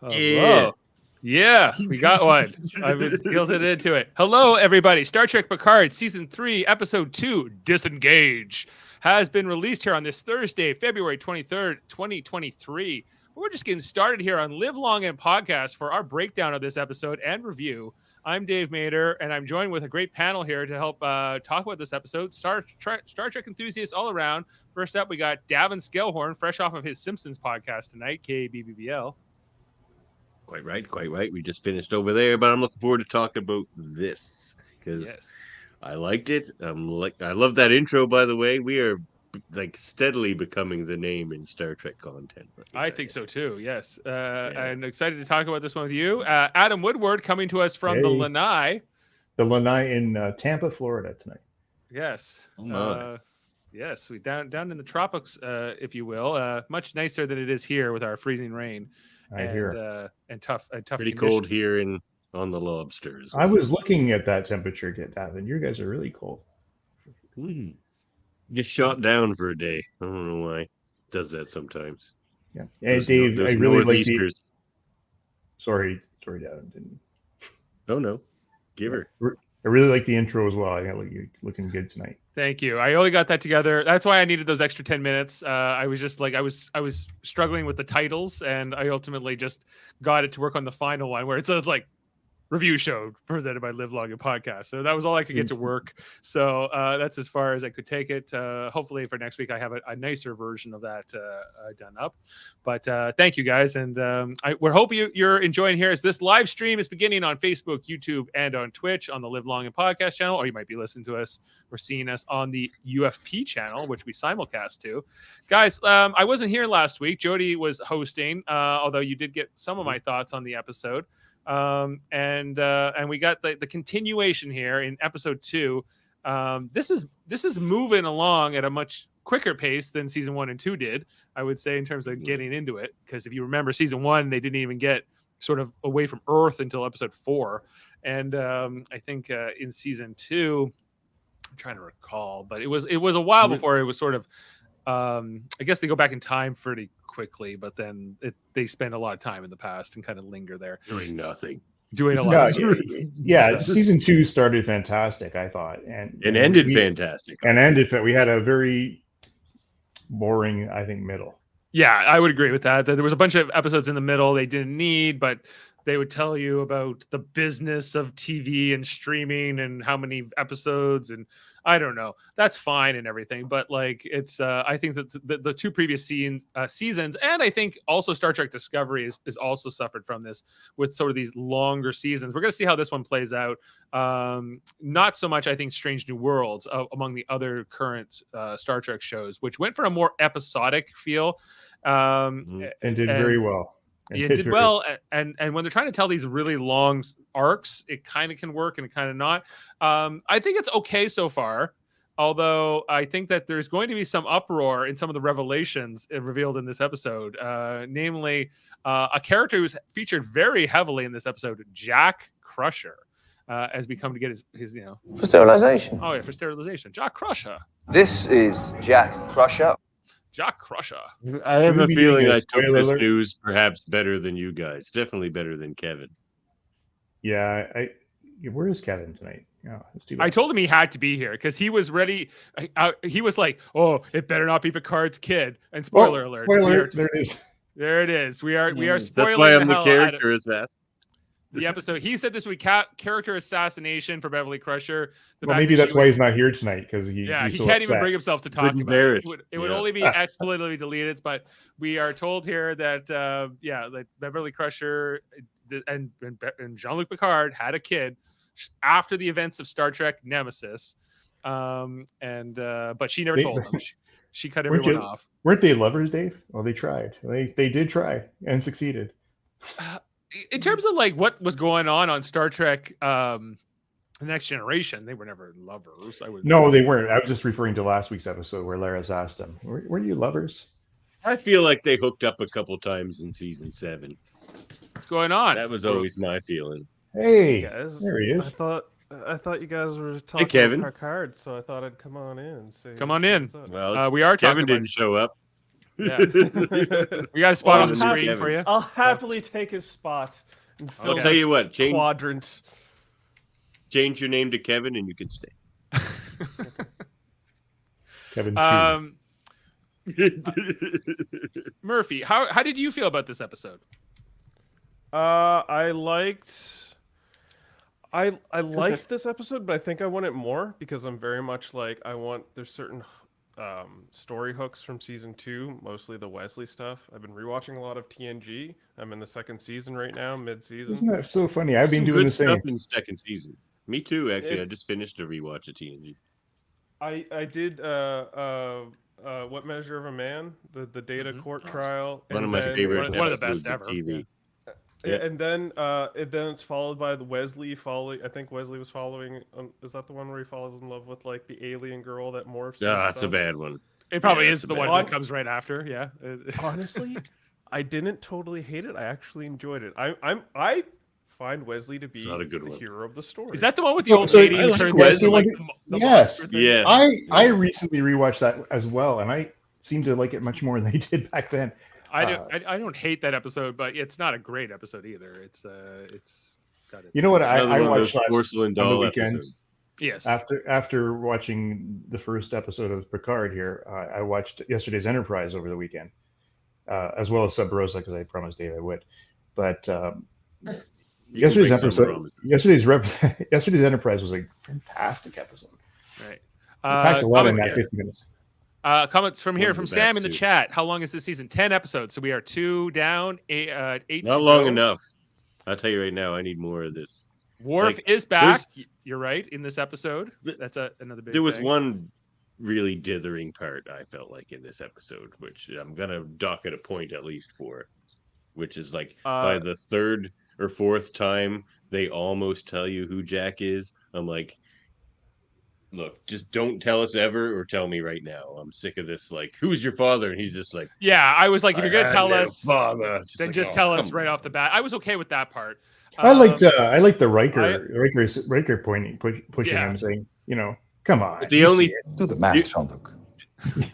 Hello. Yeah, we got one. I've been guilted into it. Hello, everybody. Star Trek Picard Season 3, Episode 2, Disengage, has been released here on this Thursday, February 23rd, 2023. We're just getting started here on Live Long and Podcast for our breakdown of this episode and review. I'm Dave Mader, and I'm joined with a great panel here to help talk about this episode. Star Trek enthusiasts all around. First up, we got Davan Skelhorn, fresh off of his Simpsons podcast tonight, KBBBL. Quite right. We just finished over there, but I'm looking forward to talking about this because I liked it. I love that intro, by the way. We are steadily becoming the name in Star Trek content. I think so too. Yes, I'm excited to talk about this one with you, Adam Woodward, coming to us from the Lanai. The Lanai in Tampa, Florida tonight. Yes. Yes, we down in the tropics, if you will. Much nicer than it is here with our freezing rain. I hear. And tough. Pretty cold here on the lobsters. I was looking at that temperature, Davan. You guys are really cold. Get shot down for a day. I don't know why it does that sometimes. Yeah. Hey, Dave, I really like the... Sorry, Davan. No. Give her. I really like the intro as well. I got you're looking good tonight. Thank you. I only got that together. That's why I needed those extra 10 minutes. I was just I was struggling with the titles, and I ultimately just got it to work on the final one where it says review show presented by Live Long and Podcast. So that was all I could get to work. So that's as far as I could take it. Hopefully for next week, I have a nicer version of that done up. But thank you guys. And we're hoping you're enjoying here as this live stream is beginning on Facebook, YouTube, and on Twitch on the Live Long and Podcast channel, or you might be listening to us or seeing us on the UFP channel, which we simulcast to. Guys, I wasn't here last week. Jody was hosting, although you did get some of my thoughts on the episode. And we got the continuation here in episode 2. This is moving along at a much quicker pace than season 1 and 2 did, I would say, in terms of getting into it. Because if you remember season 1, they didn't even get sort of away from Earth until episode 4. And I think in season 2, I'm trying to recall, but it was a while before it was sort of I guess they go back in time pretty quickly, but then they spend a lot of time in the past and kind of linger there. Doing a lot. Season 2 started fantastic, I thought. And ended fantastic. We had a very boring, I think, middle. Yeah, I would agree with that. There was a bunch of episodes in the middle they didn't need, but they would tell you about the business of TV and streaming and how many episodes, and I don't know. That's fine and everything, but it's I think that the two previous seasons, and I think also Star Trek Discovery is also suffered from this with sort of these longer seasons. We're going to see how this one plays out. Not so much, I think, Strange New Worlds among the other current Star Trek shows, which went for a more episodic feel and did very well. It did well, and when they're trying to tell these really long arcs, it kind of can work and it kind of not. I think it's okay so far, although I think that there's going to be some uproar in some of the revelations revealed in this episode, namely a character who's featured very heavily in this episode, Jack Crusher, as we come to get his for sterilization. Oh yeah, for sterilization, Jack Crusher. This is Jack Crusher. Jack Crusher. I have a feeling I took this news perhaps better than you guys. Definitely better than Kevin. Yeah, where is Kevin tonight? Yeah, I told him he had to be here because he was ready. He was like, "Oh, it better not be Picard's kid." And spoiler alert! Spoiler! There it is. There it is. We are spoiling. That's why I'm the character assassin. The episode, he said this would be character assassination for Beverly Crusher. Maybe that's why he's not here tonight, because he can't even bring himself to talk about it. It would only be explicitly deleted. But we are told here that that Beverly Crusher and Jean-Luc Picard had a kid after the events of Star Trek Nemesis, but she never told him. She cut everyone off. Weren't they lovers, Dave? Well, they tried. They did try and succeeded. In terms of what was going on Star Trek The Next Generation, they were never lovers. No, they weren't. I was just referring to last week's episode where Laris asked them, were you lovers? I feel like they hooked up a couple times in season 7. What's going on? That was always my feeling. Hey, guys, there he is. I thought you guys were talking about Picard, so I thought I'd come on in. Come on in. Well, we are talking. Kevin didn't show up. Yeah. We got a spot on the screen for you. I'll happily take his spot. And fill I'll tell you what, quadrant. Change your name to Kevin, and you can stay. Kevin 2. Murphy, how did you feel about this episode? I liked this episode, but I think I want it more because I'm very much like there's certain story hooks from season 2, mostly the Wesley stuff. I've been rewatching a lot of TNG. I'm in the second season right now, mid-season. Isn't that so funny? I've been doing the same. Stuff in the second season. Me too, actually. I just finished a rewatch of TNG. I did What Measure of a Man, the Data court trial. One of my favorite one of the best ever. TV. Yeah. And then it's followed by the Wesley following. I think Wesley was following. Is that the one where he falls in love with like the alien girl that morphs? Yeah, that's a bad one. It probably is the one that comes right after. Yeah. Honestly, I didn't totally hate it. I actually enjoyed it. I find Wesley to be the hero of the story. Is that the one with the old lady who turns into like the yes? Yeah. I recently rewatched that as well, and I seem to like it much more than I did back then. I don't hate that episode, but it's not a great episode either. It's got it. You know what I watched Porcelain Doll on the weekend. Episode. Yes. After watching the first episode of Picard here, I watched yesterday's Enterprise over the weekend, as well as Sub Rosa because I promised Dave I would. But yesterday's Enterprise was a fantastic episode. Right. Packed a lot in that 50 minutes. Comments from here from Sam in the chat. How long is this season? 10 episodes. So we are 2 down, 8 Not long enough. I'll tell you right now, I need more of this. Worf is back. You're right, in this episode. That's another big There was thing. one really dithering part, I felt like, in this episode, which I'm going to dock at a point at least for, which is like by the third or fourth time they almost tell you who Jack is. I'm like, look, just don't tell us ever or tell me right now. I'm sick of this. Like, who's your father? And he's just like, yeah, I was like, if you're going to tell us, father, then just tell us right off the bat. I was okay with that part. I liked the Riker pushing him, saying, come on. The only do the math, Jean-Luc.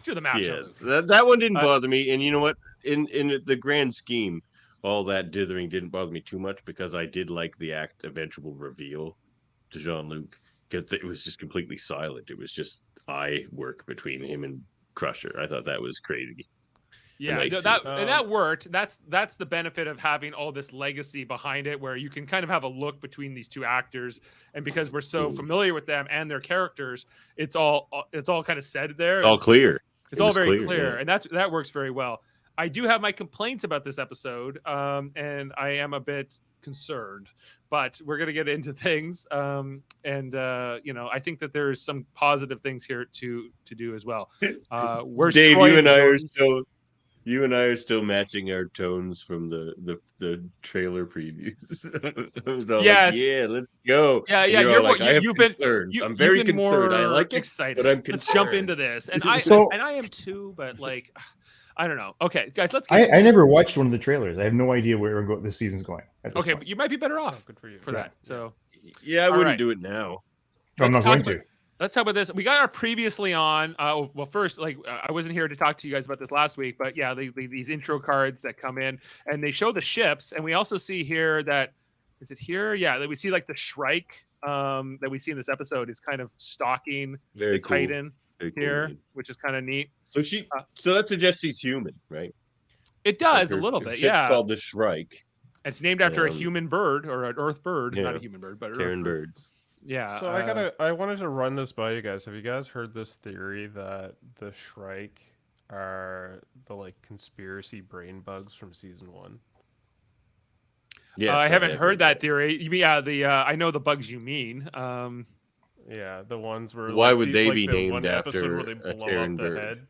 Do the math. Yeah, that one didn't bother me. And you know what? In the grand scheme, all that dithering didn't bother me too much because I did like the eventual reveal to Jean-Luc. Because it was just completely silent. It was just eye work between him and Crusher. I thought that was crazy. Yeah, and that worked. That's the benefit of having all this legacy behind it, where you can kind of have a look between these two actors, and because we're so familiar with them and their characters, it's all kind of said there. It's all clear. It's all very clear, and that works very well. I do have my complaints about this episode, and I am a bit concerned, but we're going to get into things. I think that there's some positive things here to do as well. Where's Dave? Troy You and I are still matching our tones from the trailer previews. I was all like, yeah, let's go. Yeah. You've been concerns. I'm very concerned. I like it, excited. But I'm concerned. Let's jump into this, and I am too. But like, I don't know. Okay, guys, let's. I never watched one of the trailers. I have no idea where this season's going. Okay, but you might be better off. Good for you for that. So, yeah, I wouldn't do it now. I'm not going to. Let's talk about this. We got our previously on. Well, first, I wasn't here to talk to you guys about this last week, but yeah, these intro cards that come in and they show the ships, and we also see here that is it here? Yeah, that we see like the Shrike that we see in this episode is kind of stalking the Titan here, which is kind of neat. So so that suggests she's human, right? It does a little bit, yeah. Called the Shrike. It's named after a human bird or an Earth bird, not a human bird, but Terran birds. Yeah. So I wanted to run this by you guys. Have you guys heard this theory that the Shrike are the conspiracy brain bugs from season 1? Yeah, I haven't heard that theory. You mean I know the bugs you mean. Yeah, the ones where why would they be the named one after episode where they blow up the head?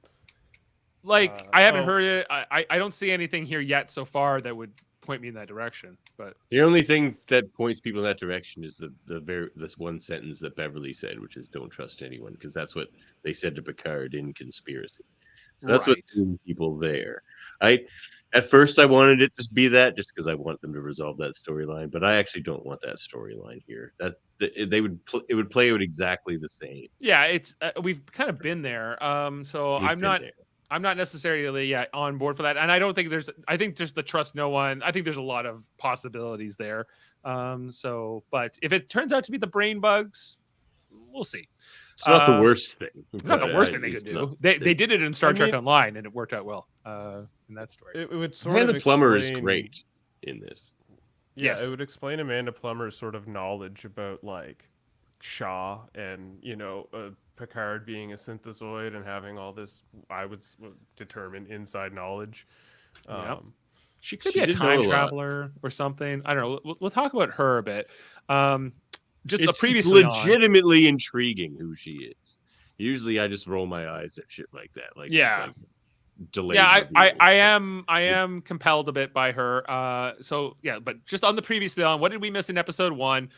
I haven't heard it. I don't see anything here yet so far that would point me in that direction. But the only thing that points people in that direction is this one sentence that Beverly said, which is "Don't trust anyone," because that's what they said to Picard in Conspiracy. So that's what threw people there. At first I wanted it to be that just because I want them to resolve that storyline, but I actually don't want that storyline here. It would play out exactly the same. Yeah, it's we've kind of been there. So I'm not. I'm not necessarily on board for that, and I don't think I think just the trust no one. I think there's a lot of possibilities there. But if it turns out to be the brain bugs, we'll see. It's not the worst thing. It's not the worst thing they could do. They did it in Star Trek Online, and it worked out well in that story. It would sort Amanda of Plummer is great in this. Yeah, Yes. it would explain Amanda Plummer's sort of knowledge about like Shaw and Picard being a synthezoid and having all this, I would determine, inside knowledge. She could She be a did know time a lot. traveler or something. I don't know. We'll talk about her a bit. Just It's previously legitimately intriguing who she is. Usually, I just roll my eyes at shit like that. Like, Yeah. it's like delayed. Yeah, reveal. I am compelled a bit by her. So yeah, but just on the previously on, what did we miss in episode 1?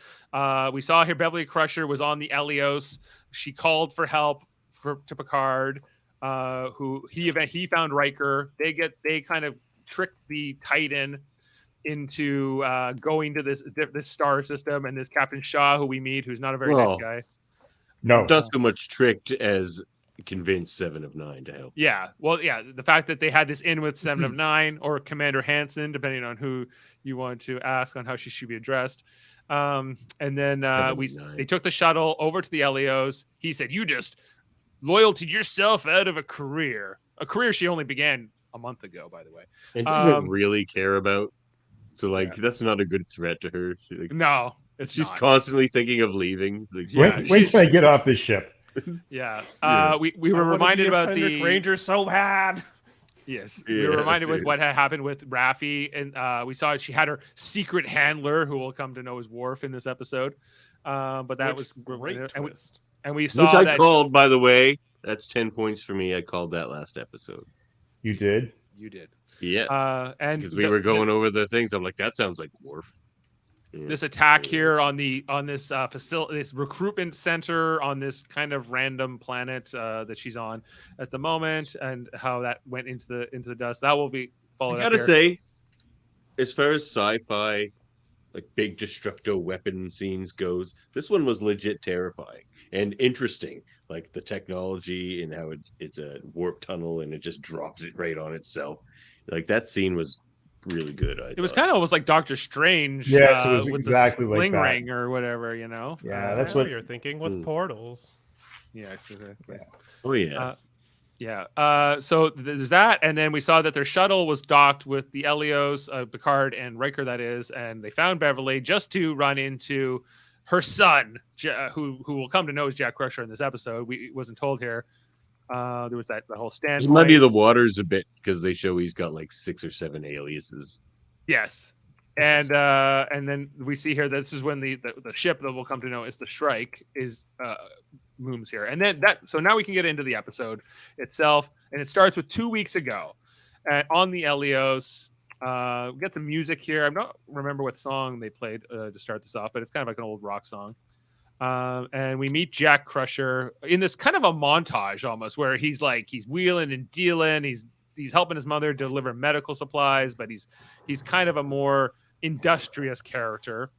We saw here Beverly Crusher was on the Elios. She called for help to Picard, who he found Riker. They kind of tricked the Titan into going to this star system, and this Captain Shaw, who we meet, who's not a very nice guy. No, Not so much tricked as convinced 7 of 9 to help. Yeah, well, yeah, the fact that they had this in with 7 of 9 or Commander Hansen, depending on who you want to ask on how she should be addressed. And then they took the shuttle over to the Elios. He said, "You just loyaltied yourself out of a career she only began a month ago, by the way." And doesn't really care about. So, like, that's not a good threat to her. No, she's constantly thinking of leaving. Like, when can I get off this ship? Yeah. We were reminded about the Ranger so bad. Yes, we were reminded with what had happened with Raffi, and we saw she had her secret handler, who we'll come to know as Worf in this episode. But that was great twist. And we saw which I that called, by the way. That's 10 points for me. I called that last episode. You did? You did. Yeah. And because we were going over the things. I'm like, that sounds like Worf. Yeah. This attack here on this facility, this recruitment center on this kind of random planet that she's on at the moment, and how that went into the dust. That will be followed. I gotta say, as far as sci-fi, like big destructo weapon scenes goes, this one was legit terrifying and interesting. Like the technology and how it's a warp tunnel and it just dropped it right on itself. Like that scene was really good. It was kind of almost like Doctor Strange. Yes, it was with exactly the like sling that. ring or whatever, you know. Yeah, that's what you're thinking with portals. Yes. Exactly. Oh yeah. So there's that, and then we saw that their shuttle was docked with the Elios, Picard and Riker, that is, and they found Beverly just to run into her son, who will come to know as Jack Crusher in this episode. We wasn't told here. There was that whole stand. He muddy the waters a bit because they show he's got like 6 or 7 aliases. Yes, and then we see here that this is when the ship that we'll come to know as the Shrike is looms here, and then so now we can get into the episode itself, and it starts with 2 weeks ago, on the Elios. We got some music here. I don't remember what song they played to start this off, but it's kind of like an old rock song. And we meet Jack Crusher in this kind of a montage almost, where he's wheeling and dealing. He's helping his mother deliver medical supplies, but he's kind of a more industrious character.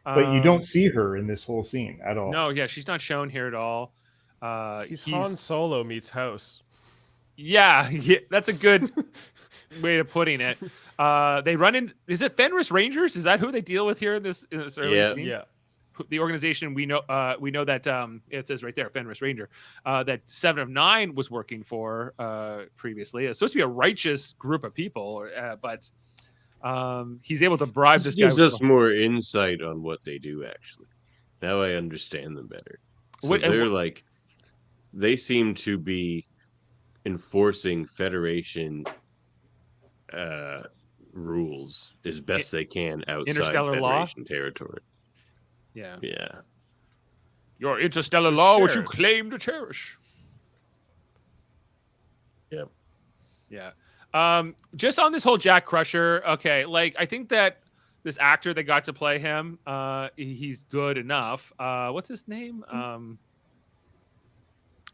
But you don't see her in this whole scene at all. No, yeah, she's not shown here at all. He's Han Solo meets House. Yeah, that's a good way of putting it. They run in. Is it Fenris Rangers? Is that who they deal with here in this early scene? Yeah. The organization we know that it says right there, Fenris Ranger, that 7 of 9 was working for previously. It's supposed to be a righteous group of people, but he's able to bribe this guy. Gives us more insight on what they do. Actually, now I understand them better. So they seem to be enforcing Federation rules as best they can outside interstellar Federation law territory. Yeah. Your interstellar law, which you claim to cherish. Yep. Yeah. Just on this whole Jack Crusher, okay, I think that this actor that got to play him, he's good enough. What's his name?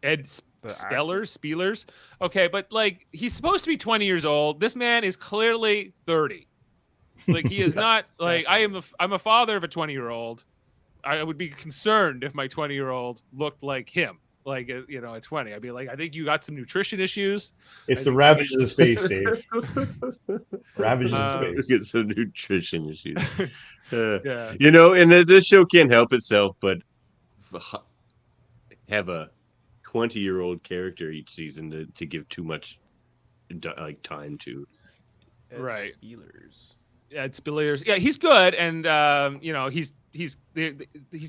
Ed Spielers. Okay, but he's supposed to be 20 years old. This man is clearly 30. He is not I'm a father of a 20-year-old. I would be concerned if my 20-year-old looked like him. like at 20. I'd be like, I think you got some nutrition issues. It's the ravages of space, Dave. Ravages of space. Get some nutrition issues. Yeah. And this show can't help itself but have a 20-year-old character each season to give too much time to. Right. Spillers. Yeah, it's Spillers. Yeah, he's good, and he's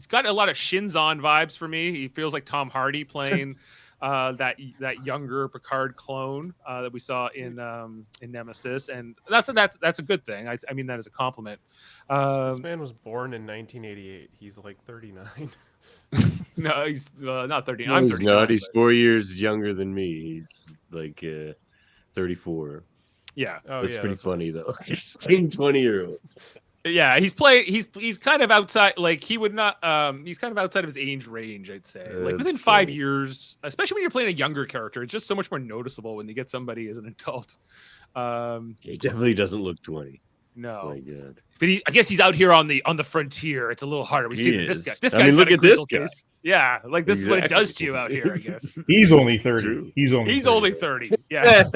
got a lot of Shins on vibes for me. He feels like Tom Hardy playing that younger Picard clone that we saw in Nemesis, and that's a good thing. I mean that as a compliment. This man was born in 1988. He's like 39. No, he's not 39. No, I'm he's 39. not. He's 4 years younger than me. He's like 34. Yeah. Oh, That's yeah, pretty that's funny though. He's playing 20-year-olds. Yeah, he's kind of outside, like he would not he's kind of outside of his age range, I'd say. Like within That's 5 funny. years, especially when you're playing a younger character, it's just so much more noticeable when you get somebody as an adult. He definitely doesn't look 20. No. Oh my god. But I guess he's out here on the frontier. It's a little harder. We He see this is. guy. This I guy's mean, got look a at this grizzle guy. case. Yeah, like this is what it Exactly. does to you out here, I guess. He's only 30. True. He's only He's 30. only 30. Yeah.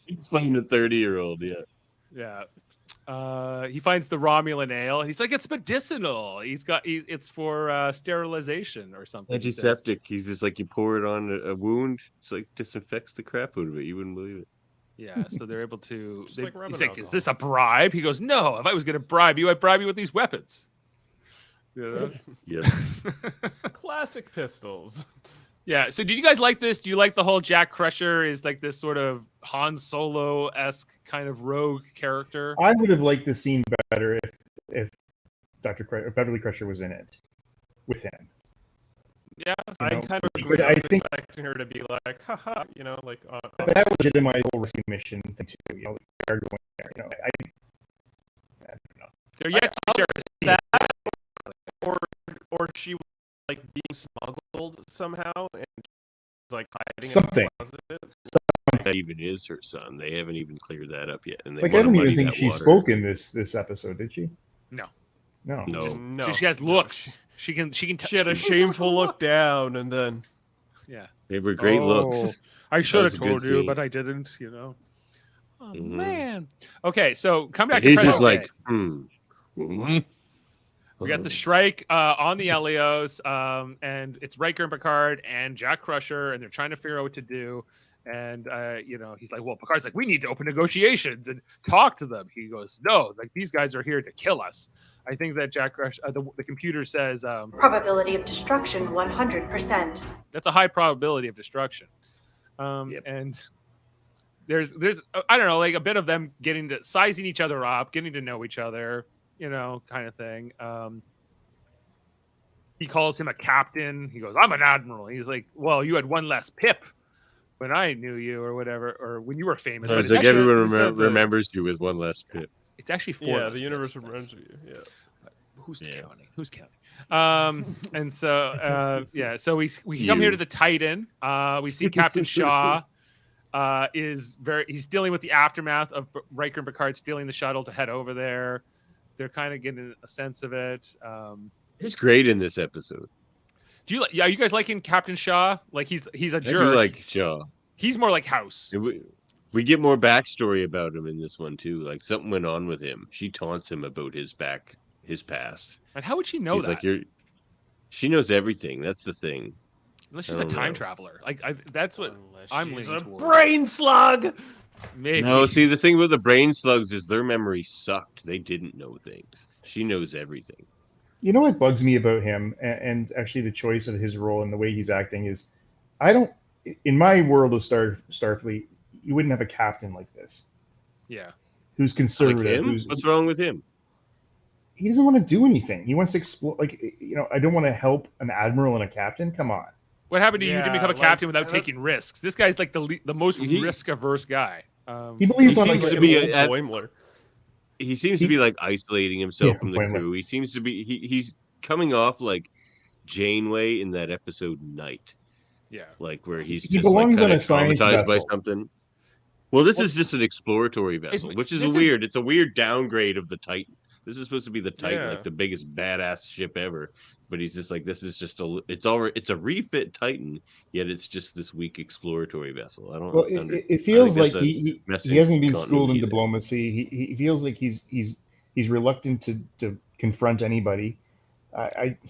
He's playing a 30-year-old, yeah. Yeah. He finds the Romulan ale. He's like, it's medicinal. It's for sterilization or something. he says. Antiseptic. He's just like, you pour it on a wound, it's like disinfects the crap out of it. You wouldn't believe it. Yeah, so they're able to. Just like rubbing he's like, alcohol. "Is this a bribe?" He goes, "No. If I was going to bribe you, I'd bribe you with these weapons." You know? Yeah. Classic pistols. Yeah. So, did you guys like this? Do you like the whole Jack Crusher is like this sort of Han Solo-esque kind of rogue character? I would have liked the scene better if Beverly Crusher was in it with him. Yeah, I know, kind of because agree. I I was think- expecting her to be like, haha, like That legitimized the whole rescue mission thing too. They're going there. I don't know. they're yet to share that, or she was like being smuggled somehow and like hiding Something. in the closet. That even is her son. They haven't even cleared that up yet. And they Like I wanna don't muddy even think that she water. spoke in this episode, did she? No. No. No. Just- No, she has no, looks. She can. She had a shameful look down, and then Yeah. They were great looks. I should have was a good told you, scene. but I didn't. Oh Mhm. man. Okay, so come back And to he's just present like, day. We got the Shrike on the Elios, and it's Riker and Picard and Jack Crusher, and they're trying to figure out what to do. And he's like, well, Picard's like, we need to open negotiations and talk to them. He goes, no, like these guys are here to kill us. I think that Jack Crusher, the computer says, Probability of destruction 100%. that's a high probability of destruction. Yep. And there's I don't know, like a bit of them getting to sizing each other up, getting to know each other, kind of thing. He calls him a captain. He goes, I'm an admiral. He's like, well, you had one less pip when I knew you or whatever, or when you were famous. I But was it's like, actually- everyone he said that- remembers you with one less pip. it's actually 4 yeah, less the universe pips. remembers you. Yeah. Who's Yeah. counting? Who's counting? And so so we come here to the Titan. We see Captain Shaw he's dealing with the aftermath of Riker and Picard stealing the shuttle to head over there. They're kind of getting a sense of it. He's great in this episode. Are you guys liking Captain Shaw? Like he's a I do jerk. like Shaw. He's more like House. We get more backstory about him in this one too. Like something went on with him. She taunts him about his past. And how would she know She's that? like, she knows everything. That's the thing. Unless she's I a don't time know. traveler. That's what Unless I'm she's leaning a towards. brain slug. Maybe. No, see, the thing with the brain slugs is their memory sucked. They didn't know things. She knows everything. You know what bugs me about him, and actually the choice of his role and the way he's acting is, in my world of Starfleet, you wouldn't have a captain like this, Yeah. who's Like conservative, him? What's wrong with him? he doesn't want to do anything. He wants to explore. Like, I don't want to help an admiral and a captain. Come on. What happened to you? You didn't Yeah, become a like, captain without that- taking risks. This guy's like the most He- risk-averse guy. He believes He on like seems to be a, at- Boimler. He seems to be like isolating himself Yeah, from the completely. crew. He seems to be he's coming off like Janeway in that episode Night, Yeah. like where he's He just like belongs on kind a of science traumatized by vessel. something. Well, this is just an exploratory vessel, which is this is- weird. It's a weird downgrade of the Titan. This is supposed to be the Titan, Yeah. like the biggest badass ship ever. but he's just like, this is just it's a refit Titan, yet it's just this weak exploratory vessel. I don't. Well, it feels like he hasn't been schooled in diplomacy. He feels like he's reluctant to confront anybody.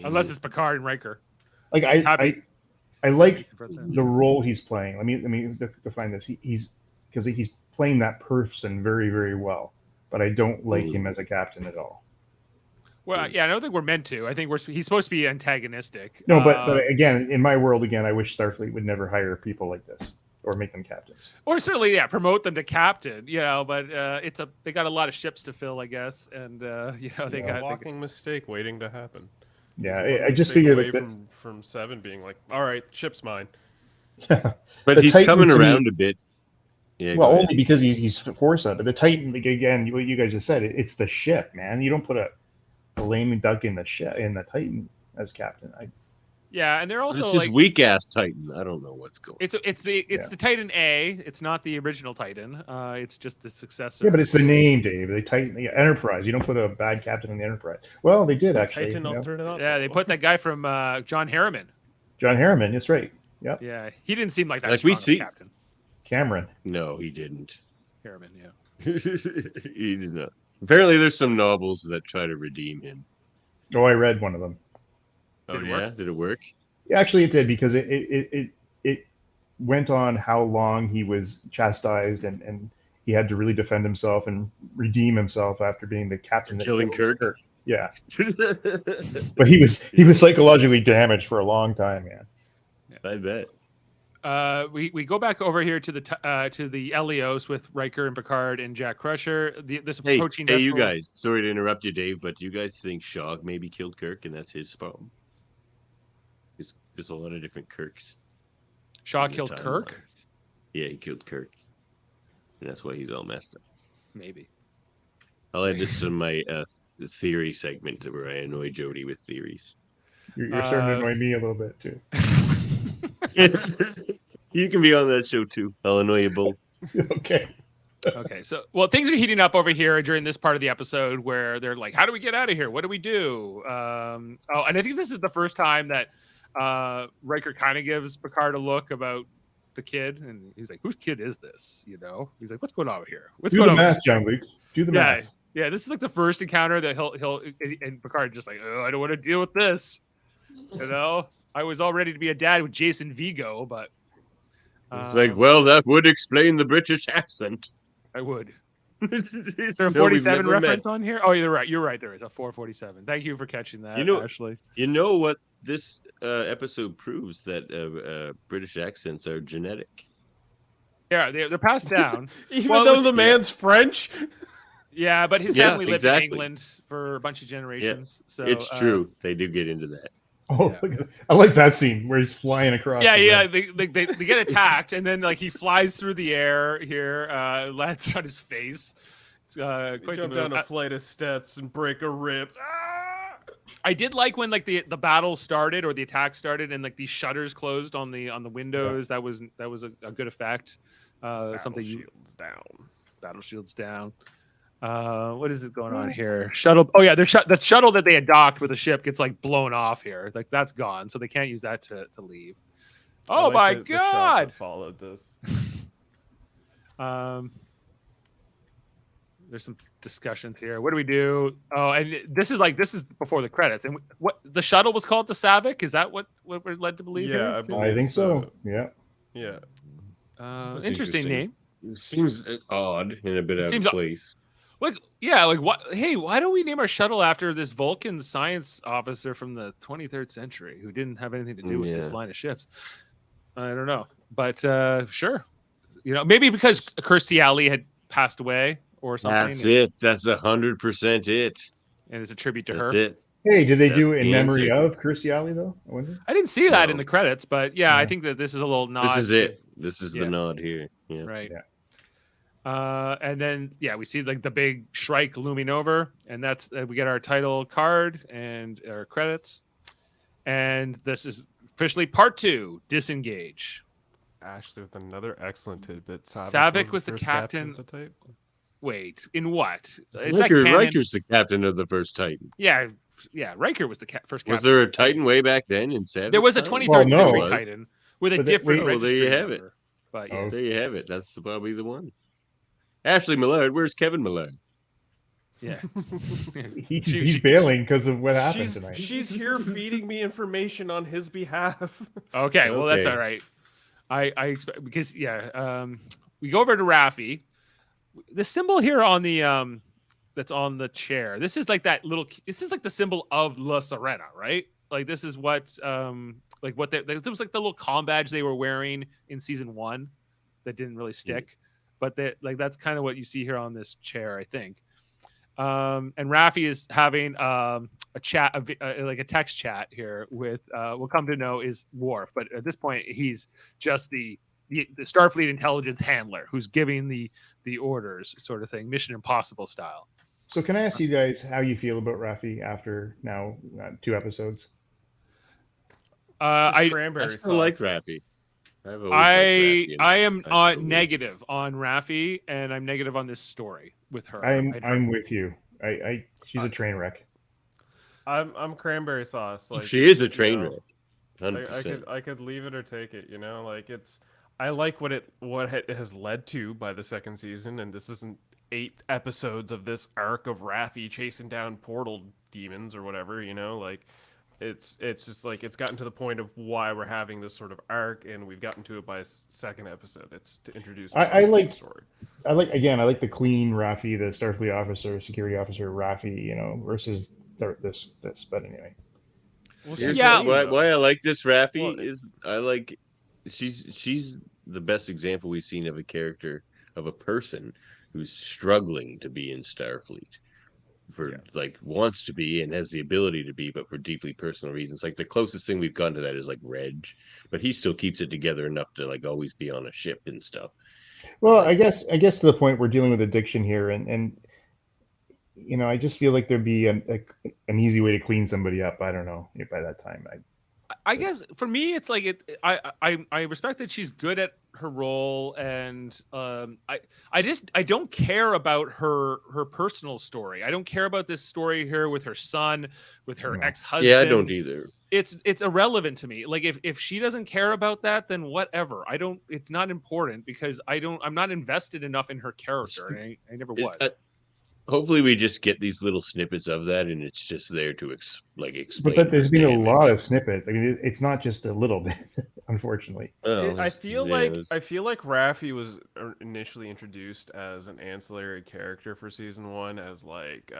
Unless it's Picard and Riker. Like I like the role he's playing. Let me define this. He's playing that person very, very well, but I don't like him as a captain at all. Well, yeah, I don't think we're meant to. I think he's supposed to be antagonistic. No, but again, in my world, I wish Starfleet would never hire people like this or make them captains. Or certainly, yeah, promote them to captain. But they got a lot of ships to fill, I guess, and they got a walking mistake waiting to happen. Yeah, I just figured away from Seven being like, all right, ship's mine. But he's coming around a bit. Yeah, well, only because he's foresight. But the Titan, again, what you guys just said, it's the ship, man. You don't put a lame duck in the Titan as captain. And they're also it's just weak ass Titan. I don't know what's going. It's the Titan A. It's not the original Titan. It's just the successor. Yeah, but it's the name, Dave. The Titan, the Enterprise. You don't put a bad captain in the Enterprise. Well, they did actually. Titan Yeah, they put that guy from John Harriman. John Harriman. That's right. Yep. Yeah, he didn't seem like that. Like we see, captain. Cameron. No, he didn't. Harriman. Yeah. He did not. Apparently, there's some novels that try to redeem him. Oh, I read one of them. Oh, yeah? Did it work? Actually, it did, because it went on how long he was chastised and he had to really defend himself and redeem himself after being the captain that killing Kirk. Yeah. But he was psychologically damaged for a long time, man. I bet. We go back over here to the Elios with Riker and Picard and Jack Crusher. This approaching vessel. Hey, you guys. Sorry to interrupt you, Dave, but you guys think Shog maybe killed Kirk and that's his fault? There's a lot of different Kirks. Shaw killed Kirk? Lines. Yeah, he killed Kirk, and that's why he's all messed up. Maybe. I'll add this to my theory segment where I annoy Jody with theories. You're starting to annoy me a little bit too. You can be on that show too. I'll annoy you both. Okay. Okay, so things are heating up over here during this part of the episode where they're like, "How do we get out of here? What do we do?" And I think this is the first time that Riker kind of gives Picard a look about the kid, and he's like, "Whose kid is this?" He's like, "What's going on here? What's going on?" Do the math, Jean-Luc. Do the math. Yeah. This is like the first encounter that he'll and Picard just like, "Oh, I don't want to deal with this." I was all ready to be a dad with Jason Vigo, but it's like, well, that would explain the British accent. I would. Is there a 47 reference on here? Oh, you're right. You're right. There is a 447. Thank you for catching that, Ashley. You know what this episode proves? That British accents are genetic. Yeah, they're passed down. Even though the man's French? Yeah, but his family lived in England for a bunch of generations. So it's true. They do get into that. Oh, I like that scene where he's flying across. Yeah. They get attacked, and then he flies through the air here, lands on his face. It's quite jump down a flight of steps and break a rib. I did like when the battle started or the attack started, and these shutters closed on the windows. Yeah. That was a good effect. Battle shields down. What is it going on here? Shuttle. Oh yeah, the shuttle that they had docked with the ship gets blown off here. That's gone, so they can't use that to leave. Oh my god! Followed this. There's some discussions here. What do we do? Oh, and this is before the credits. And what the shuttle was called the Savik? Is that what we're led to believe? Yeah, I think so. Yeah. Interesting name. It seems odd and a bit out of place. What? Hey, why don't we name our shuttle after this Vulcan science officer from the 23rd century who didn't have anything to do with this line of ships? I don't know, but sure. Maybe because Kirstie Alley had passed away or something. That's it. That's 100% it. And it's a tribute to her. That's it. Hey, did they do it in memory of Kirstie Alley though? I wonder. I didn't see that in the credits, but I think that this is a little nod. This is it. This is the nod here. Yeah. Right. Yeah. And then we see the big Shrike looming over, and that's we get our title card and our credits, and this is officially part 2, Disengage. Ashley with another excellent tidbit. Savik was the captain. Of the type. Wait, in what? Riker's the captain of the first Titan. Yeah, Riker was the first captain. Was there a Titan way back then in Savage? There was a time? 23rd Well, no. century Titan with a But different wait, well, there you registry have it. number. But Oh, yes. There you have it. That's probably the one. Ashley Millard. Where's Kevin Millard? Yeah. he's bailing because of what happened tonight. She's here feeding me information on his behalf. Okay, well that's Okay. all right. I expect because we go over to Raffi. The symbol here on the that's on the chair. This is like that little. This is like the symbol of La Serena, right? Like this is what it was like the little comm badge they were wearing in season 1 that didn't really stick, but that's kind of what you see here on this chair, I think. And Raffi is having a chat, like a text chat here with we'll come to know is Worf, but at this point he's just the Starfleet intelligence handler who's giving the orders, sort of thing, Mission Impossible style. So can I ask you guys how you feel about Raffi after now 2 episodes? I Cranberry still like sauce. Raffi. I've always liked Raffi, and I am I still do. negative on Raffi, and I'm negative on this story with her. I'm with you. She's a train wreck. I'm cranberry sauce. Like She is a you train know, wreck. I 100%. could leave it or take it. You know, like I like what it has led to by the second season, and this isn't 8 episodes of this arc of Raffi chasing down portal demons or whatever. You know, like it's just like it's gotten to the point of why we're having this sort of arc, and we've gotten to it by a second episode. It's to introduce. I like the story. I like the clean Raffi, the Starfleet officer, security officer Raffi, you know, versus this. But anyway, Here's Yeah. why I like this Raffi Well, is I like she's the best example we've seen of a character, of a person who's struggling to be in Starfleet. Like wants to be and has the ability to be, but for deeply personal reasons. Like the closest thing we've gotten to that is like Reg, but he still keeps it together enough to like always be on a ship and stuff. well, I guess to the point we're dealing with addiction here, and you know, I just feel like there'd be an easy way to clean somebody up. I don't know if by that time. I guess for me, it's like I respect that she's good at her role, and I don't care about her personal story. I don't care about this story here with her son, with her No. ex-husband. Yeah, I don't either. It's irrelevant to me. Like if she doesn't care about that, then whatever. It's not important because I'm not invested enough in her character, and I never was. Hopefully we just get these little snippets of that, and it's just there to explain. But there's her been a damage. lot of snippets. I mean, it's not just a little bit, unfortunately. Oh, I it's- feel yeah, like it's- Raffi was initially introduced as an ancillary character for season 1, as like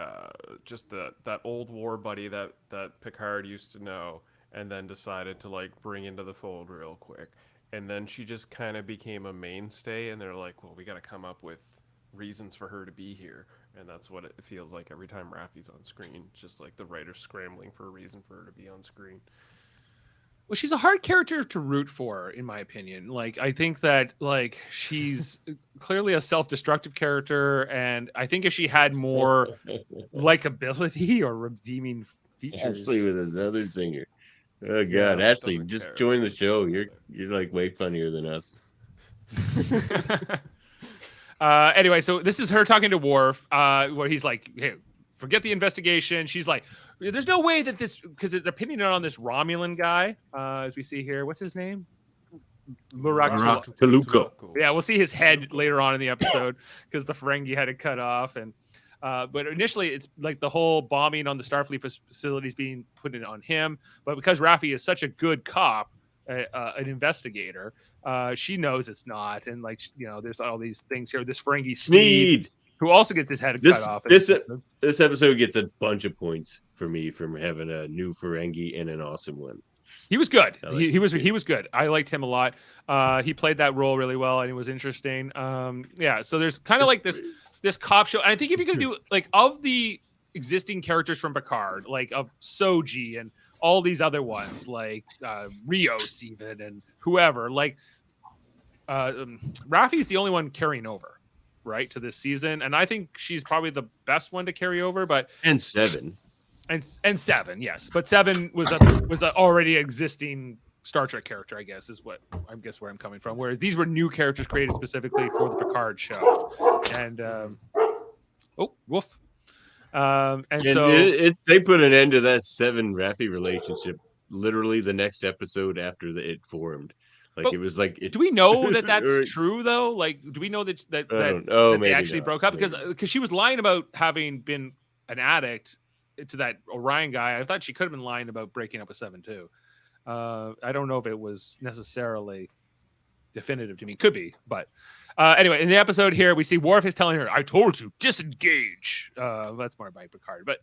just that old war buddy that Picard used to know, and then decided to like bring into the fold real quick, and then she just kind of became a mainstay, and they're like, well, we got to come up with reasons for her to be here. And that's what it feels like every time Raffi's on screen. Just like the writer's scrambling for a reason for her to be on screen. Well, she's a hard character to root for, in my opinion. Like, I think that like she's clearly a self-destructive character, and I think if she had more likability or redeeming features, Ashley with another zinger. Oh God, Yeah, Ashley, doesn't just care. join the It's show. so You're like way funnier than us. Anyway, so this is her talking to Worf, where he's like, "Hey, forget the investigation." She's like, "There's no way that this," because they're pinning it on this Romulan guy, as we see here. What's his name? Taluko. Yeah, we'll see his head later on in the episode because the Ferengi had it cut off, and but initially it's like the whole bombing on the Starfleet facilities being put in on him. But because Raffi is such a good cop, an investigator, she knows it's not, and like there's all these things here. This Ferengi Sneed, who also gets his head cut off. This episode gets a bunch of points for me from having a new Ferengi and an awesome one. He was good. Like He was good. I liked him a lot. He played that role really well, and it was interesting. Yeah. So there's kind of like this cop show, and I think if you're gonna do like of the existing characters from Picard, like of Soji and all these other ones, like Rios even and whoever, like Raffi's the only one carrying over, right, to this season, and I think she's probably the best one to carry over. But And Seven. And Seven, yes, but Seven was a already existing Star Trek character, I guess, is what where I'm coming from. Whereas these were new characters created specifically for the Picard show. And woof. And so they put an end to that 7 Raffi relationship literally the next episode after it formed. Like it was like. Do we know that that's true though? Like, do we know that they actually broke up because she was lying about having been an addict to that Orion guy? I thought she could have been lying about breaking up with 7 too. I don't know if it was necessarily definitive to me. Could be, but anyway, in the episode here, we see Worf is telling her, "I told you, disengage." That's more by Picard, but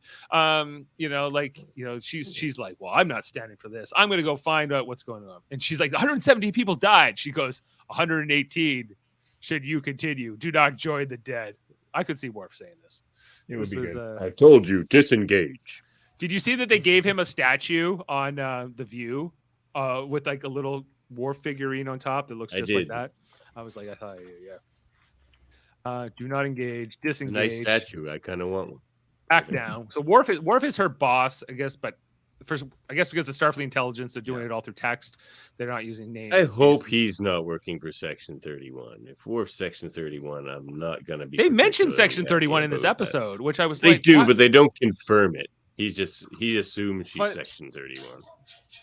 she's like, "Well, I'm not standing for this. I'm going to go find out what's going on." And she's like, "170 people died." She goes, "118. Should you continue? Do not join the dead." I could see Worf saying this. It would be good. I told you, disengage. Did you see that they gave him a statue on The View with like a little Worf figurine on top that looks just like that? I was like, I thought, yeah. Do not engage, disengage. A nice statue. I kind of want one. Back down. So Worf is her boss, I guess, but first, I guess because the Starfleet intelligence, they're doing it all through text. They're not using names. I hope he's not working for Section 31. If Worf's Section 31, I'm not gonna be. They mentioned Section 31 in this episode, which I was like, they do, what? But they don't confirm it. He assumes she's Section 31.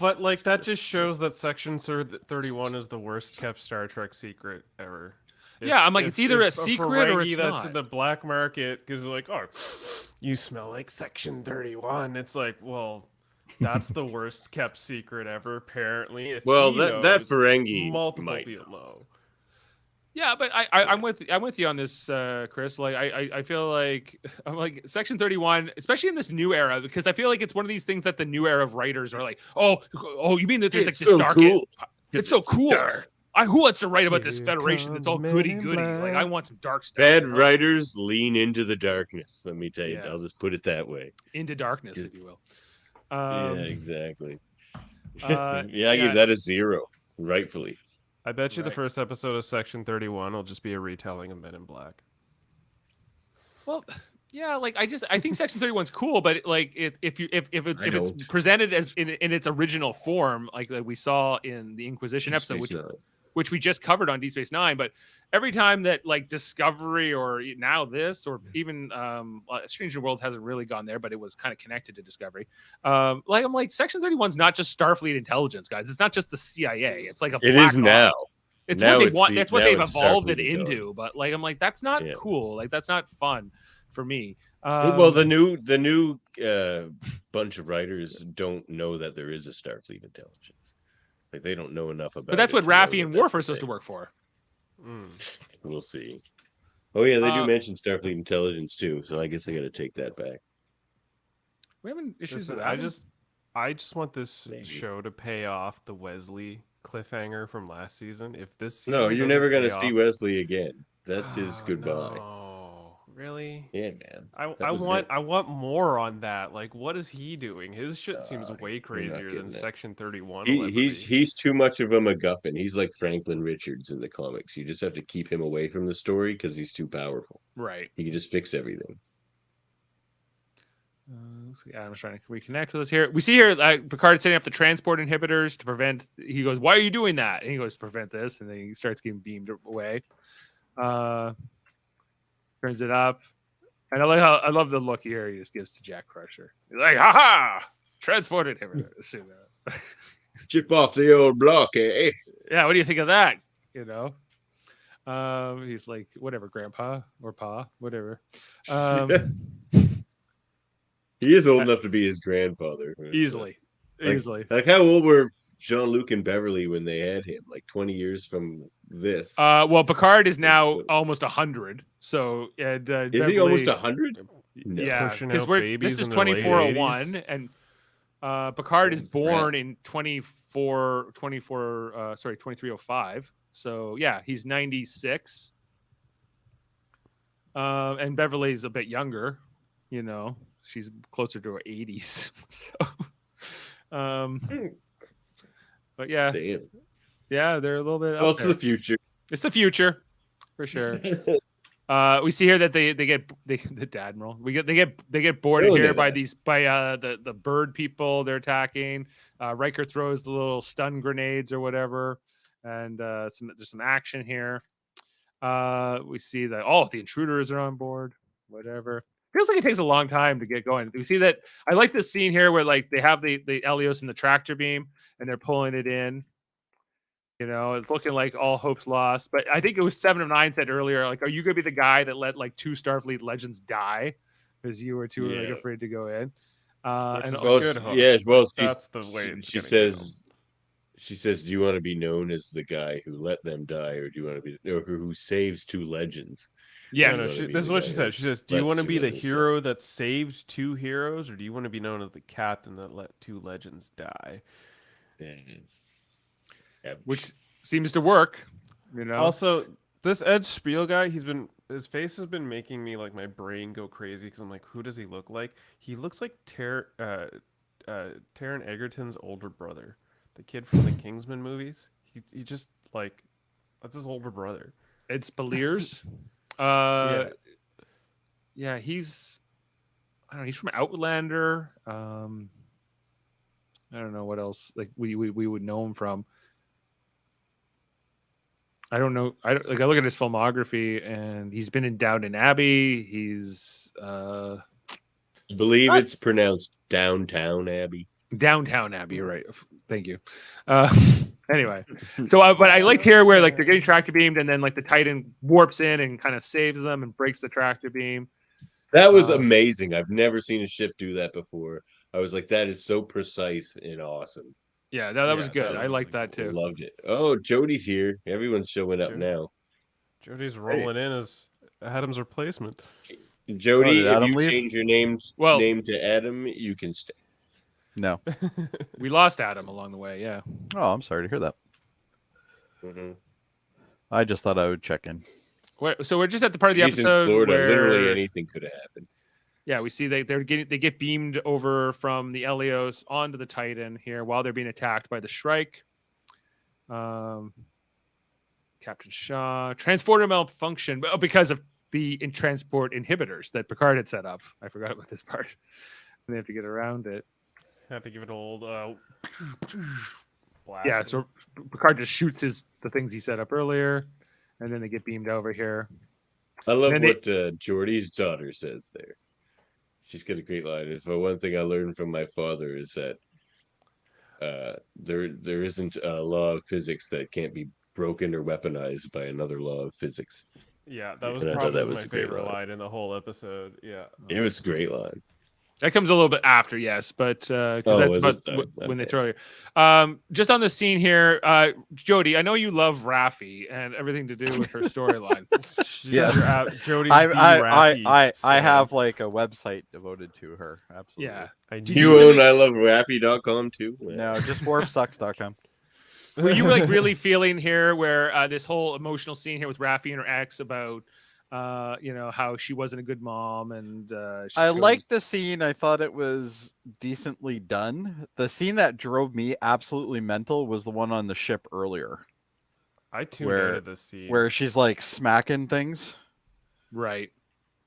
But like that just shows that Section 31 is the worst kept Star Trek secret ever. I'm like, it's either a secret or it's that's not. in the black market because they're like, oh, you smell like Section 31. It's like, well, that's the worst kept secret ever. Apparently, if that Ferengi multiple people know. Yeah, but I'm with you on this, Chris. Like I feel like I'm like Section 31, especially in this new era, because I feel like it's one of these things that the new era of writers are like, oh, you mean that there's like this dark? Cool. It's so cool. Who wants to write about this Federation that's all goody goody? Like I want some dark stuff. Bad writers lean into the darkness. Let me tell you, I'll just put it that way. Into darkness, if you will. Yeah, exactly. I give that a 0, rightfully. I bet you the first episode of Section 31 will just be a retelling of Men in Black. Well, yeah, like I think Section 31's cool, but like if it's presented as in its original form, like we saw in the Inquisition episode, which we just covered on Deep Space Nine, but every time that like Discovery or now this or even Strange New Worlds hasn't really gone there, but it was kind of connected to Discovery. I'm like Section 31's not just Starfleet intelligence, guys. It's not just the CIA. It's like it is now. It's what they want. That's what they've evolved it into. But like I'm like that's not cool. Like that's not fun for me. Well, the new bunch of writers don't know that there is a Starfleet intelligence. Like they don't know enough about. But that's what Raffi and Worf are supposed to work for. We'll see. Oh yeah, they do mention Starfleet intelligence too, so I guess I got to take that back. We haven't issues Listen, with that. I just want this show to pay off the Wesley cliffhanger from last season. If this season you're never gonna see Wesley again. That's his goodbye. No. Really? Yeah, man. I want more on that. Like, what is he doing? His shit seems way crazier than Section 31. He's too much of a MacGuffin. He's like Franklin Richards in the comics. You just have to keep him away from the story because he's too powerful. Right. He can just fix everything. Adam's trying to reconnect with us here. We see here Picard setting up the transport inhibitors to prevent. He goes, "Why are you doing that?" And he goes, "Prevent this," and then he starts getting beamed away. Turns it up, and I love the look here he just gives to Jack Crusher. He's like, "Ha ha! Transport inhibitors." Chip off the old block, eh? Yeah. What do you think of that? You know. He's like, whatever, Grandpa or Pa, whatever. He is old enough to be his grandfather. Easily. Like how old were Jean-Luc and Beverly when they had him? Like 20 years from this. Well, Picard is now almost 100. So is Beverly, he almost 100? No. Yeah, because this is 2401, and Picard is born in 2305. So yeah, he's 96. And Beverly's a bit younger, you know. She's closer to her 80s. So but yeah. Damn. Yeah, they're a little bit well, it's the future. It's the future for sure. We see here that they get the Admiral. They get boarded here by the bird people they're attacking. Riker throws the little stun grenades or whatever, and there's some action here. We see that the intruders are on board. Whatever. Feels like it takes a long time to get going. We see that. I like this scene here where like they have the Elios in the tractor beam and they're pulling it in. You know, it's looking like all hope's lost. But I think it was 7 of 9 said earlier, like, are you gonna be the guy that let like 2 Starfleet legends die because you were too like afraid to go in? Which And is a good hook. Yeah, well, That's the way she says. She says, "Do you want to be known as the guy who let them die, or do you want to be or who saves 2 legends?" yes, this is what she said. She says, "Do you want to be the hero that saved 2 heroes, or do you want to be known as the captain that let 2 legends die?" Yeah. Which seems to work. You know. Also, this Ed Spiel guy, his face has been making me like my brain go crazy because I'm like, who does he look like? He looks like Taron Egerton's older brother, the kid from the Kingsman movies. He just like that's his older brother. It's Beliers. Yeah, he's I don't know, he's from Outlander. I don't know what else like we would know him from. I don't know. I look at his filmography and he's been in Downton Abbey. He's I believe it's pronounced Downtown Abbey. Downtown Abbey, you're right. Thank you. Anyway, so but I liked here where like they're getting tractor beamed and then like the Titan warps in and kind of saves them and breaks the tractor beam. That was amazing. I've never seen a ship do that before. I was like, that is so precise and awesome. Yeah, that was good. I liked that too. Loved it. Oh, Jody's here. Everyone's showing up now. Jody's rolling in as Adam's replacement. Jody, if you change your name to Adam, you can stay. No. We lost Adam along the way, yeah. Oh, I'm sorry to hear that. I just thought I would check in. So we're just at the part of the He's episode in Florida. where Literally anything could have happened. Yeah, we see they get beamed over from the Elios onto the Titan here while they're being attacked by the Shrike. Captain Shaw transporter malfunction because of the transport inhibitors that Picard had set up. I forgot about this part. They have to get around it. Have to give it an old blast. Yeah, so Picard just shoots the things he set up earlier, and then they get beamed over here. I love what Geordie's daughter says there. She's got a great line. But one thing I learned from my father is that there isn't a law of physics that can't be broken or weaponized by another law of physics. Yeah, that was probably my favorite line in the whole episode. Yeah, it was a great line. That comes a little bit after, yes, but because that's about when they throw you. Just on the scene here, Jody, I know you love Raffi and everything to do with her storyline. Yeah, Jody's I have like a website devoted to her. Absolutely. Yeah, you own ILoveRaffi.com too? No, just warpsucks.com. Were you like really feeling here where this whole emotional scene here with Raffi and her ex about how she wasn't a good mom and I liked the scene. I thought it was decently done. The scene that drove me absolutely mental was the one on the ship earlier. I tuned out of the scene where she's like smacking things. Right.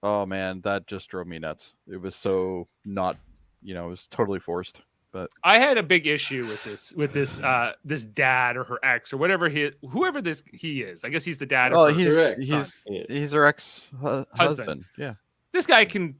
Oh man, that just drove me nuts. It was so not, it was totally forced. But I had a big issue with this dad or her ex or whoever he is. I guess he's the dad. Oh, or he's her ex husband. Yeah. This guy can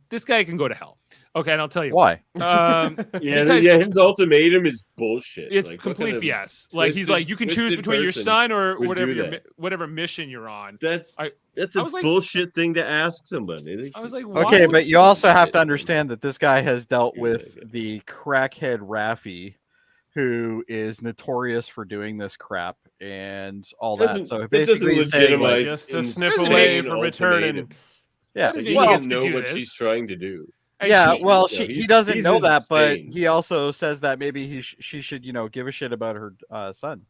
go to hell. Okay, and I'll tell you why. His ultimatum is bullshit. It's like, complete BS. Like he's like, you can choose between your son or whatever mission you're on. That's a bullshit thing to ask somebody. I was like, okay, but you also have to understand that this guy has dealt with the crackhead Raffi, who is notorious for doing this crap and all that. So basically, he's saying, like, just to snip away from returning. Yeah, he doesn't know what she's trying to do. Yeah, well, he doesn't know that, but he also says that maybe she should, give a shit about her son.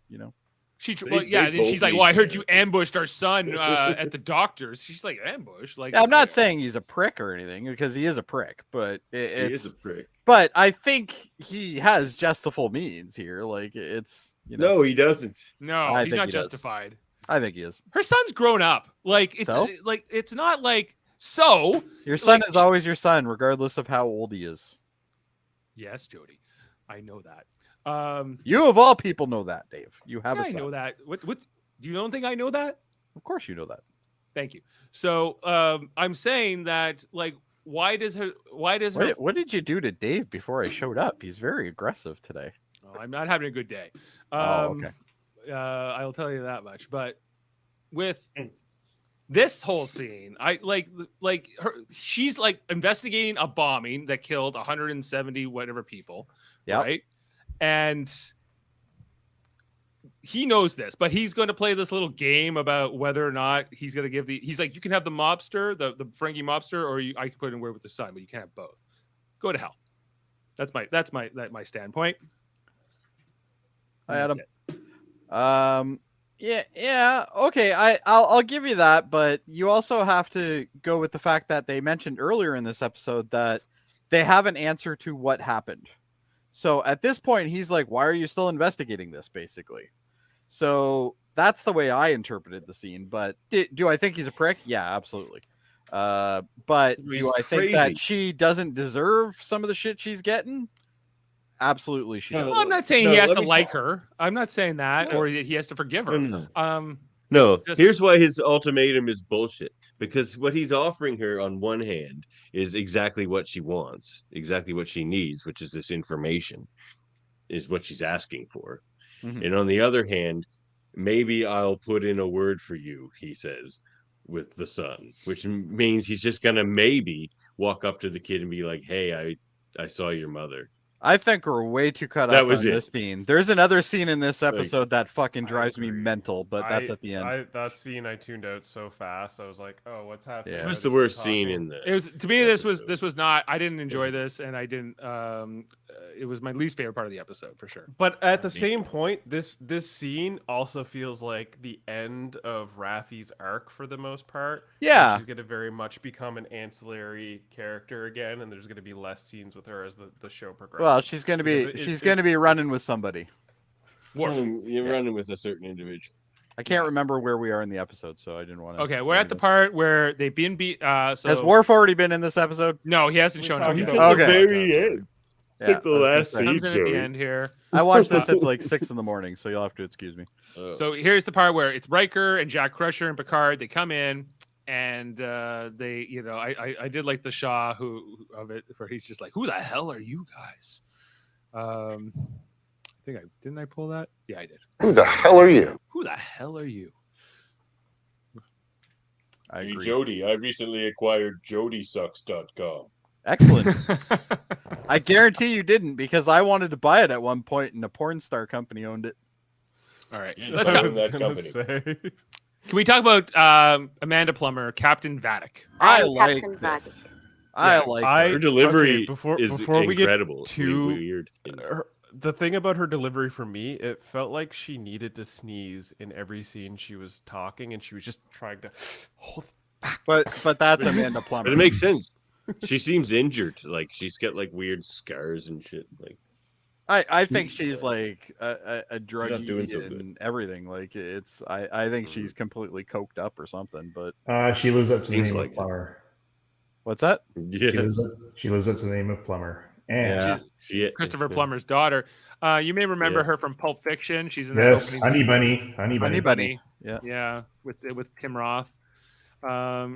She's like, well, I heard you ambushed our son at the doctor's. She's like, ambush? Like, I'm not saying he's a prick or anything because he is a prick, but he is a prick. But I think he has justifiable means here. Like it's, no, he doesn't. No, he's not justified. I think he is. Her son's grown up. Like it's not like. So your son is always your son, regardless of how old he is. Yes, Jody, I know that. You of all people know that, Dave. You have a son. I know that. What? You don't think I know that? Of course, you know that. Thank you. So I'm saying that, like, why does her? What did you do to Dave before I showed up? He's very aggressive today. Oh, I'm not having a good day. Okay. I'll tell you that much. But with this whole scene, I like her. She's like investigating a bombing that killed 170 whatever people. Yep. Right, and he knows this, but he's going to play this little game about whether or not he's going to give he's like, you can have the mobster, the Ferengi mobster, or I can put in Word with the Sun, but you can't have both. Go to hell. That's my standpoint. Hi, Adam. Yeah. Okay, I'll give you that, but you also have to go with the fact that they mentioned earlier in this episode that they have an answer to what happened. So at this point, he's like, why are you still investigating this, basically? So that's the way I interpreted the scene. But do I think he's a prick? Yeah, absolutely. But do I think that she doesn't deserve some of the shit she's getting? Absolutely, she does. Well, I'm not saying he has to like her. I'm not saying that, or that he has to forgive her. No, here's why his ultimatum is bullshit. Because what he's offering her on one hand is exactly what she wants, exactly what she needs, which is this information, is what she's asking for. Mm-hmm. And on the other hand, maybe I'll put in a word for you, he says, with the Sun, which means he's just going to maybe walk up to the kid and be like, hey, I saw your mother. I think we're way too cut up on this scene. There's another scene in this episode that fucking drives me mental, but that's at the end. That scene I tuned out so fast. I was like, "Oh, what's happening?" Yeah. It was the worst scene in the. It was to me. This was not. I didn't enjoy this, and I didn't. It was my least favorite part of the episode for sure. But at the same point, this scene also feels like the end of Raffi's arc for the most part. Yeah, she's going to very much become an ancillary character again, and there's going to be less scenes with her as the show progresses. Well, she's going to be running with somebody. You're running with a certain individual. I can't remember where we are in the episode, so I didn't want to. Okay, we're at the part where they've been beat. Has Worf already been in this episode? No, he hasn't shown up. He's at the very end. Yeah, like the last scene. Comes in at the end here. I watched this at like 6 a.m, so you'll have to excuse me. So here's the part where it's Riker and Jack Crusher and Picard. They come in and they, I did like the Shaw of it, where he's just like, "Who the hell are you guys?" I think didn't I pull that? Yeah, I did. Who the hell are you? Who the hell are you? I agree. Hey, Jody, I recently acquired jodysucks.com. Excellent. I guarantee you didn't, because I wanted to buy it at one point and a porn star company owned it. All right. Let's talk about that company. Can we talk about Amanda Plummer, Captain Vadek? I like this. I like her delivery. Before we get too weird. The thing about her delivery for me, it felt like she needed to sneeze in every scene she was talking, and she was just trying to hold back. But that's Amanda Plummer. But it makes sense. She seems injured. Like she's got like weird scars and shit. Like I think she's like a druggie so and everything. Like I think she's completely coked up or something. But she lives up to the name of Plummer. What's that? Yeah, she lives up to the name of Plummer. And Christopher Plummer's daughter. You may remember her from Pulp Fiction. She's in that opening. Honey Bunny. Yeah, with Tim Roth.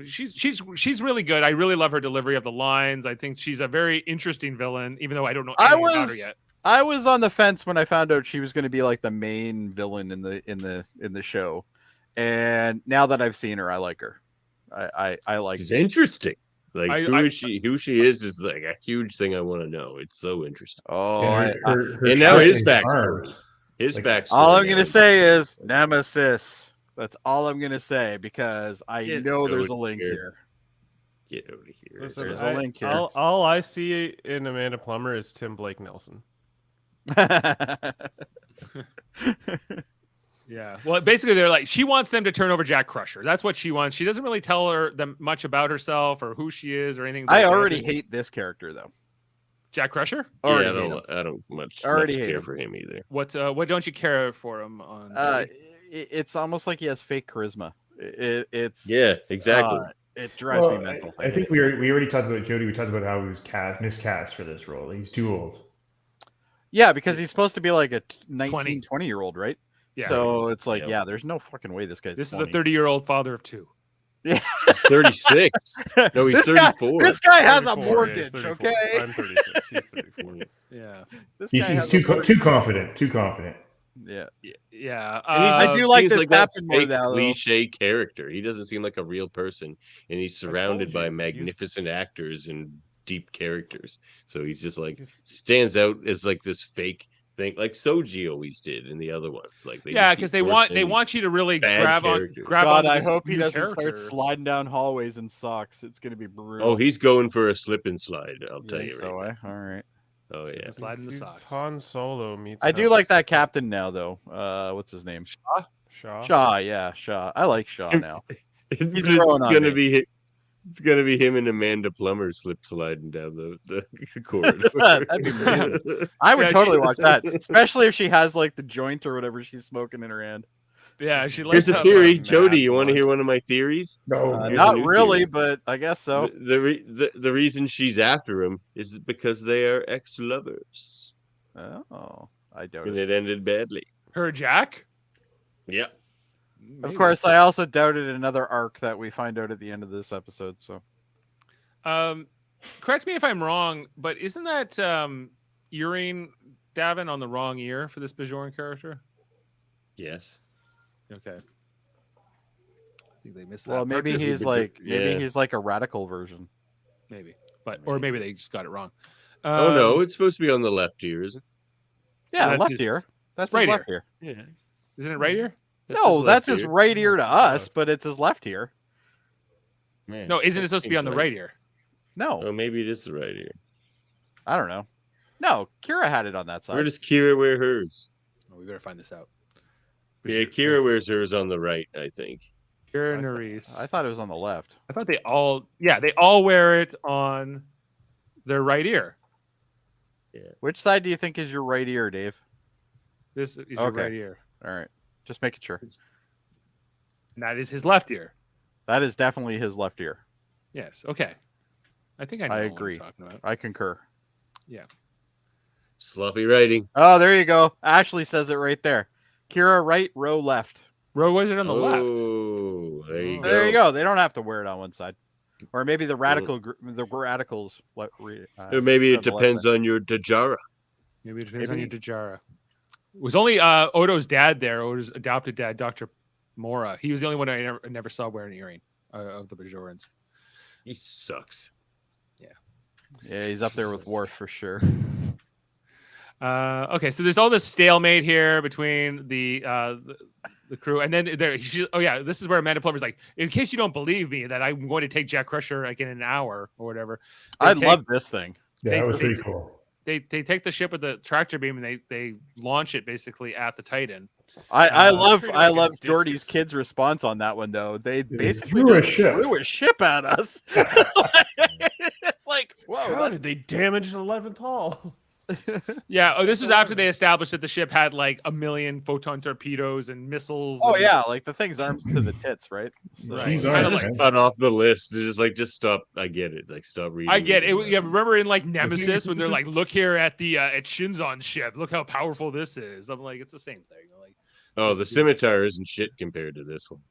She's really good. I really love her delivery of the lines. I think she's a very interesting villain, even though I don't know anything about her yet. I was on the fence when I found out she was going to be like the main villain in the show, and now that I've seen her, I like her. I like. She's interesting. Like who she is like a huge thing I want to know. It's so interesting. Oh, and now his backstory. Backstory. All I'm gonna say is Nemesis. That's all I'm gonna say, because I know there's a link here. Get over here. Listen, there's a link here. All I see in Amanda Plummer is Tim Blake Nelson. Yeah. Well, basically, they're like, she wants them to turn over Jack Crusher. That's what she wants. She doesn't really tell them much about herself or who she is or anything. I already hate this character, though. Jack Crusher? I don't much care for him either. What don't you care for him on? It's almost like he has fake charisma. It's exactly. It drives me mental. I think we already talked about Jody. We talked about how he was miscast for this role. He's too old. Yeah, because he's supposed to be like a 20-year-old, right? Yeah. So it's like, there's no fucking way this guy's. This 20. is a 30-year-old father of two. Yeah. He's 36. No, he's This guy- 34. This guy has a 34, yeah, mortgage, he's 34. okay? I'm 36. He's 34. Yeah. This He's, guy he's has too a mortgage. too confident. Too confident. Yeah. Yeah. And he I just do like seems this like that captain more fake now, though. cliche character. He doesn't seem like a real person, and he's surrounded by you, he's- magnificent actors and deep characters. So he's just like He's- stands out as like this fake thing, like Soji always did in the other ones. Like they Yeah, just because keep they forcing these- want you to really bad grab characters. God, on. I hope he new doesn't character. start sliding down hallways in socks. It's gonna be brutal. Oh, he's going for a slip and slide. I'll You tell think you so, right. All right. Oh yeah. Slide in the He's socks. Han Solo meets. I do House. like that captain now, though. What's his name? Shaw. Shaw. Yeah, Shaw. I like Shaw now. It's growing on gonna me. be it's gonna be him and Amanda Plummer slip sliding down the corridor. That'd be amazing. I would Yeah, totally she- watch that, especially if she has like the joint or whatever she's smoking in her hand. Yeah, she likes Here's a how- theory, Mad Jody. You want to blunt. hear one of my theories? No, Here's a Not new really, theory. but I guess so. The reason she's after him is because they are ex-lovers, Oh, I doubt and it. it ended badly. her Jack. Yeah. Of course, I also doubted another arc that we find out at the end of this episode. So Correct me if I'm wrong, but isn't that earring Davan on the wrong ear for this Bajoran character? Yes. Okay. I think they missed that. well, part maybe too. he's but like yeah. he's like a radical version. Maybe, but or maybe they just got it wrong. Oh no, it's supposed to be on the left ear, isn't Yeah, that's left his- ear. That's right his left ear. it? Yeah. Isn't it right ear? No, that's his ear. right ear to That's us, left. but it's his left ear. Man, No, isn't it that supposed to be on seems the like- right ear? No, Oh, maybe it is the right ear. I don't know. No, Kira had it on that side. Where does Kira wear hers? Oh, we better find this out. Yeah, Kira wears hers on the right, I think. Kira I Nerys. thought it was on the left. I thought they all wear it on their right ear. Which side do you think is your right ear, Dave? This is your Okay. right ear, All right, just making sure. and that is his left ear. That is definitely his left ear. Yes. Okay. I think I know I what agree. I'm talking about. I concur. Sloppy writing. Oh, there you go. Ashley says it right there. Kira right, Row left. Row was it on the left? Oh, there you Oh. go. There you go. They don't have to wear it on one side, or maybe the radicals. Or maybe it on the left depends side. on your Dajara. Maybe it depends on your Maybe- Dajara. It was only Odo's dad there, Odo's adopted dad, Dr. Mora. He was the only one I never saw wear an earring of the Bajorans. He sucks. Yeah, he's up there with Worf for sure. Okay, so there's all this stalemate here between the crew, and then this is where Amanda Plummer's like, in case you don't believe me that I'm going to take Jack Crusher like in an hour or whatever. I love this thing. Yeah, They- that was they- pretty cool. They take the ship with the tractor beam and they launch it basically at the Titan. I treat it like a love Jordy's discus. kids' response on that one though. They basically threw a just ship. threw a ship at us. It's like, whoa. How that's- did they damage the 11th hull? Yeah. Oh, this was after they established that the ship had like 1 million photon torpedoes and missiles. Oh and- yeah, like the thing's arms to the tits, right? So, Right. She's Kinda armed, like- man. Cut off the list. They're just stop. I get it. Like stop reading. I get it. reading Yeah, that. remember in like Nemesis when they're like, "Look here at the at Shinzon's ship. Look how powerful this is." I'm like, it's the same thing. Like, Oh, the scimitar isn't shit compared to this one.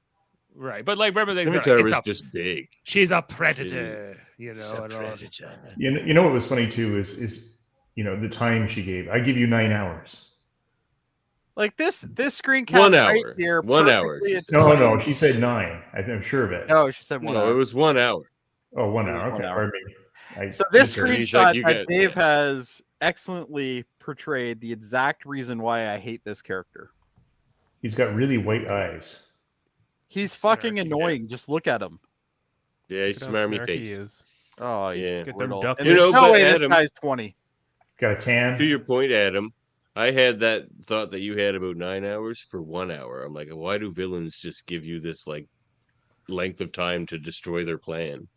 right? But like, remember The they're like, scimitar "It's was a- just big. she's a predator, you It's know. a and all. predator. You know what was funny too is the time she gave. I give you 9 hours. Like this screen cap 1 right hour. here. 1 hour. perfectly it's No, 20. no, she said 9. I'm sure of it. No, she said 1 No, hour. it was 1 hour. Oh, 1 It was hour. 1 Okay, hour. pardon me. So this He's like, screenshot you that got- Dave has excellently portrayed the exact reason why I hate this character. He's got really white eyes. He's fucking Snarky. annoying. Just look at him. Yeah, he's Look at how smarmy snarky face. he is. Oh, he's Yeah. Get them brutal. duck- And You there's know, no but way this Adam- guy's 20. Got a tan. To your point, Adam, I had that thought that you had about 9 hours for 1 hour. I'm like, why do villains just give you this like length of time to destroy their plan?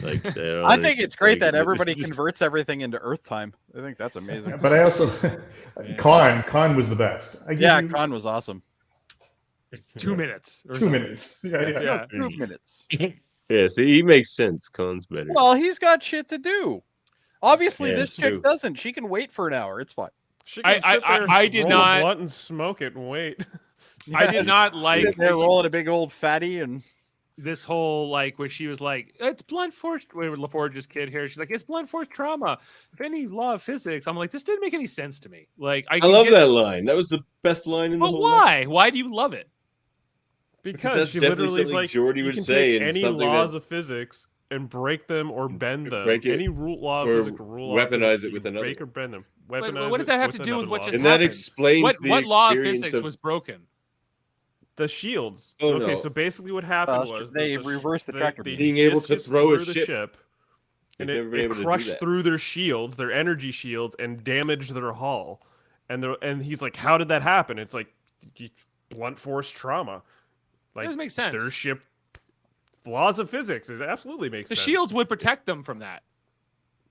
Like, I think it's great that like, everybody just- converts everything into Earth time. I think that's amazing. But I also Khan was the best. I give Yeah, you Khan was awesome. 2 minutes. Or 2 something. minutes. Yeah. Yeah. 2 minutes. Yeah, see, he makes sense. Khan's better. Well, he's got shit to do. Obviously, Yeah, this it's chick true. doesn't. She can wait for an hour. It's fine. She I- can sit I- there, I did roll not- a blunt and smoke it and wait. I did not like. They're rolling a big old fatty and this whole like when she was like, it's blunt force. Wait, LaForge's kid here. She's like, it's blunt force trauma. If any law of physics, I'm like, this didn't make any sense to me. Like, I love that line. That was the best line in the But whole. why? Why do you love it? Because that's she definitely literally is something like, Jody you would can say take and any something laws that- of physics and break them or bend them. break it Any law of or physics, rule of weaponize physics, it you with can another break or one. bend them. But Weaponize what does that have it to do with what another just law. And that happened? explains the What law of experience physics of- was broken? The shields. Oh, Okay, no. so basically what happened was they reversed the tractor beam. Being able to discus throw a through the ship. and They've never been it able to do crushed that. through their shields, their energy shields, and damaged their hull. And he's like, "How did that happen?" It's like blunt force trauma. That doesn't make sense. Their ship, laws of physics. It absolutely makes The sense. shields would protect them from that.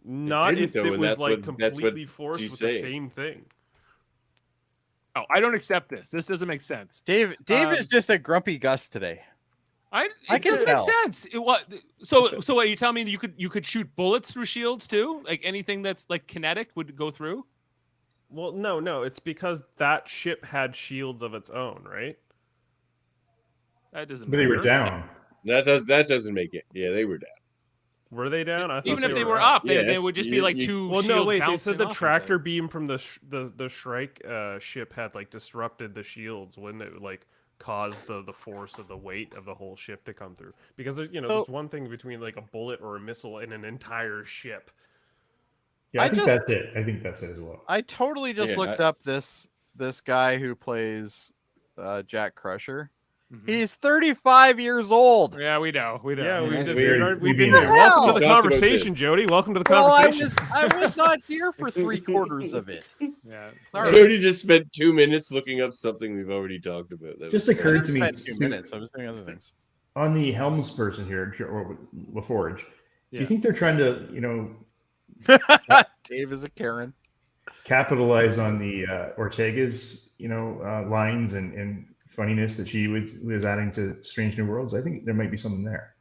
Not didn't, if though, it and was that's like what- that's what completely forced she's with the saying. same thing. Oh, I don't accept this. This doesn't make sense. Dave is just a grumpy Gus today. It I can doesn't tell. make sense. So what, you tell me you could shoot bullets through shields too? Like anything that's like kinetic would go through? Well, no, it's because that ship had shields of its own, right? That doesn't But matter. they were down. That doesn't make it. Yeah, they were down. Were they down? I thought Even if they were up, they Yes, would just be like you- two Well, shields no, wait. They bouncing said the off each tractor other. beam from the Shrike ship had like disrupted the shields when it like caused the force of the weight of the whole ship to come through. Because there's there's one thing between like a bullet or a missile and an entire ship. Yeah, I I think just- that's it. I think that's it as well. I totally just Yeah, looked up this guy who plays Jack Crusher. Mhm. He's 35 years old. Yeah, we know. We know. Yeah, Yeah, we've that's been weird. we've We've been been there. there. Welcome to Hell! the Talked about conversation, Jody. Welcome to the Well, conversation. I was not here for 3/4 of it. Yeah. Sorry. Jody just spent 2 minutes looking up something we've already talked about. That Just was occurred I to me spent 2 too, minutes. I was doing other things. on the helms person here, or LaForge. Do Yeah. you think they're trying to, Dave is a Karen. capitalize on the Ortega's, lines and funniness that she was adding to Strange New Worlds? I think there might be something there.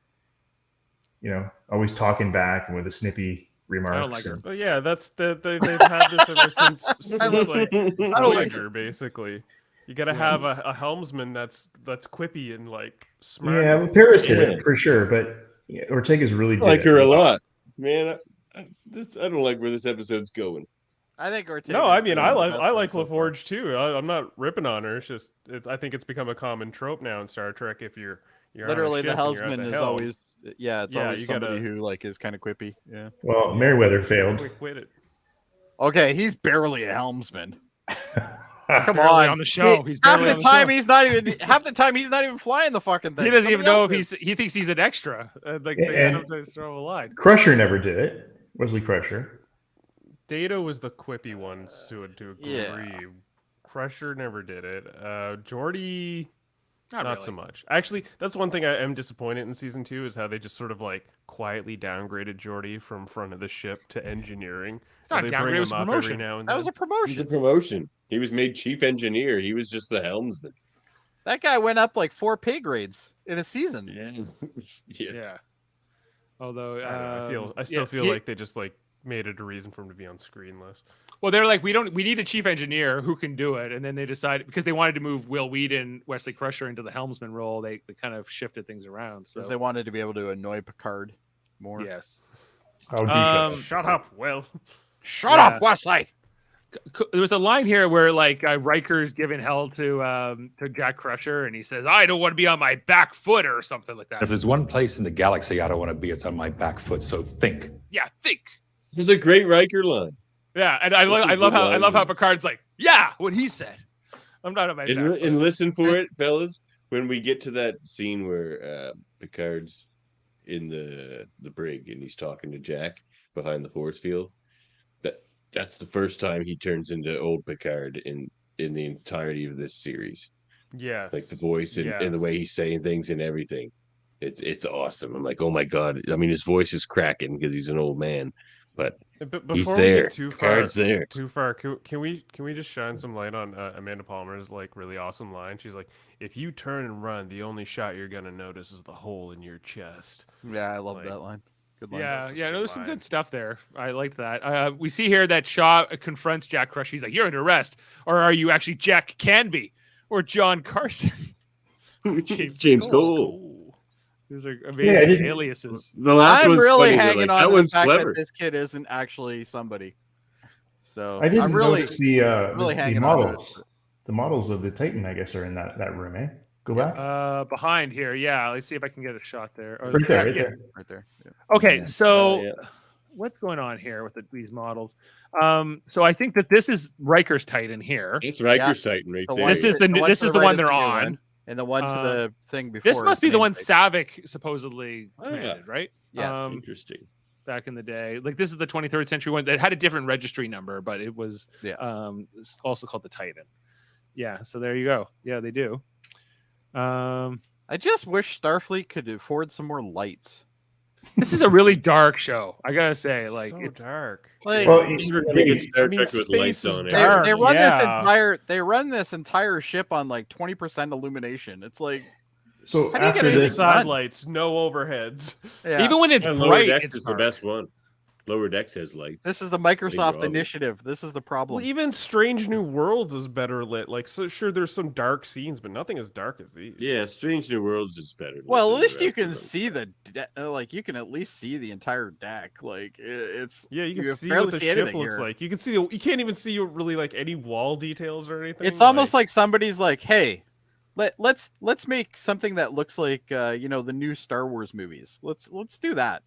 Always talking back and with the snippy remarks. like her. But yeah, they've had this ever since like I don't like Voyager, basically. You got to have a helmsman that's quippy and like smart. Yeah, well, Paris did Yeah. it for sure, but Ortega's really I did like it. her a lot, man. I don't like where this episode's going. I think Ortega. No, I mean I like LaForge too. I'm not ripping on her. It's just I think it's become a common trope now in Star Trek. If you're on a literally the ship and you're at helmsman the is helm, always it's always you somebody gotta- who like is kind of quippy. Yeah. Well, Merriweather failed. quick-witted. Okay, he's barely a helmsman. Come Barely on. on the show. He's half barely the on the time show. he's not even flying the fucking thing. He doesn't even Somebody know else if he thinks he's an extra. Like Yeah, they and- sometimes throw him a line. Crusher never did it. Wesley Crusher. Data was the quippy one to a degree. Yeah. Crusher never did it. Geordi, not really. so much. Actually, that's one thing I am disappointed in season 2 is how they just sort of like quietly downgraded Geordi from front of the ship to engineering. It's not They downgrade, bring it was him a up every promotion. now and That then. was a He's a promotion. promotion. He was made chief engineer. He was just the helmsman. That guy went up like 4 pay grades in a season. Yeah. Yeah. Although I don't know, I still feel like they just like made it a reason for him to be on screen less. well, they're like, we need a chief engineer who can do it, and then they decided because they wanted to move Will Wheaton, Wesley Crusher into the helmsman role, they kind of shifted things around. So Because they wanted to be able to annoy Picard more. yes, How do you shut up? Shut up, Will. Shut Yeah. up, Wesley. There was a line here where like Riker's giving hell to Jack Crusher, and he says, "I don't want to be on my back foot" or something like that. If there's one place in the galaxy I don't want to be, it's on my back foot. So think. Yeah, think. It was a great Riker line. Yeah, and I That's a love good how line. Picard's like, yeah, what he said. I'm not on my back foot. And listen for it, fellas. When we get to that scene where Picard's in the brig and he's talking to Jack behind the force field, that's the first time he turns into old Picard in the entirety of this series. Yes. Like the voice and the way Yes. he's saying things and everything. It's awesome. I'm like, oh my god. I mean, his voice is cracking because he's an old man, but But he's before we there. get too far, Picard's there. can we just shine some light on Amanda Palmer's like really awesome line? She's like, "If you turn and run, the only shot you're gonna notice is the hole in your chest." Yeah, I love Like- that line. Good line. Yeah, That's a yeah, no, good there's some line. good stuff there. I liked that. We see here that Shaw confronts Jack Crusher. He's like, "You're under arrest, or are you actually Jack Canby or John Carson?" James Cole. Cool. These are amazing didn't- aliases. The last I'm one's really funny. They're hanging like, on that to the one's fact clever. that this kid isn't actually somebody. So I didn't I'm really notice the hanging on to it. models. The models of the Titan, I guess, are in that room, eh? Go back. Behind here, yeah. Let's see if I can get a shot there. Or- Right there, right yeah. there. right there. Yeah. Okay, so Yeah. what's going on here with these models? So I think that this is Riker's Titan here. It's Riker's Titan right The there. one This is to- the one this to is the the right one is they're the new on. one, and the one to the thing before. This must be the one namesake. Savick supposedly Oh, yeah. commanded, right? Yes. Interesting. Back in the day, like this is the 23rd century one that had a different registry number, but it was it's also called the Titan. Yeah, so there you go. Yeah, they do. I just wish Starfleet could afford some more lights. This is a really dark show. I gotta say, like so it's dark. Like Well, We're gonna get Star I mean, Trek with lights space is on it. dark. they run Yeah. they run this entire ship on like 20% illumination. It's like So How do you get after any this, sun? Side lights, no overheads. yeah. even when it's And Lower bright, Decks it's is the dark. best one. Lower Decks has lights. This is the Microsoft Robbie. initiative. This is the problem. Well, even Strange New Worlds is better lit. Like, so sure, there's some dark scenes, but nothing as dark as these. Yeah, Strange New Worlds is better. Well, than at the least you rest of can them. see like you can at least see the entire deck. Like it's Yeah, you can see barely what the see ship anything looks here. like. You can see you can't even see really like any wall details or anything. It's almost like somebody's like, "Hey, let's make something that looks like the new Star Wars movies. Let's do that."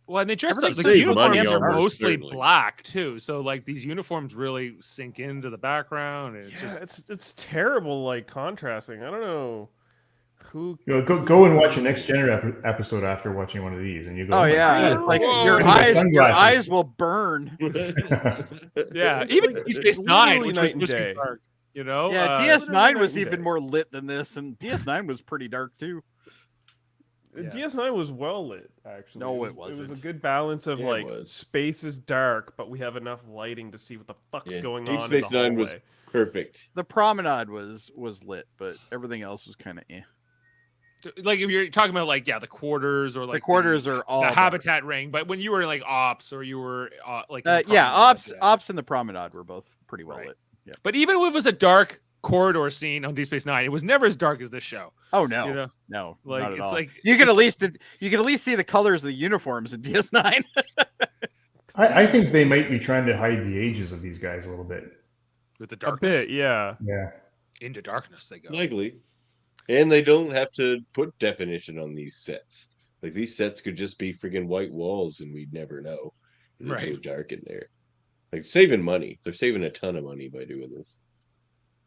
Well, and they dress up. Everything's The saved uniforms money are almost, mostly certainly. black too, so like these uniforms really sink into the background. And it's yeah, just it's terrible like contrasting. I don't know who. go and watch a Next Gen episode after watching one of these, and you go, Oh my yeah, God." it's like Whoa. your Look at the eyes sunglasses. will burn. yeah, It's even like Deep Space Nine, literally which was night and supposed to be day. dark. You know, Yeah, literally DS9 night was and even day. more lit than this, and DS9 was pretty dark too. Yeah. DS9 was well lit, actually. No, it It was wasn't. a good balance of Yeah, it like was. space is dark, but we have enough lighting to see what the fuck's Yeah, going Deep on Space in the Nine was hallway. perfect. The promenade was lit, but everything else was kind of eh. like if you're talking about like the quarters or like The quarters are all the dark. habitat ring, but when you were like ops or you were like in the Yeah, promenade, ops and the promenade were both pretty well Right. lit. Yeah. But even if it was a dark corridor scene on Deep Space Nine, it was never as dark as this show. Oh no, You know, no, like not at it's all. like You can at least see the colors of the uniforms in DS9. I think they might be trying to hide the ages of these guys a little bit. with the A darkness bit, yeah. Yeah. into darkness they go. Likely. And they don't have to put definition on these sets. Like these sets could just be freaking white walls and we'd never know. 'Cause It's so Right. dark in there. Like saving money. They're saving a ton of money by doing this.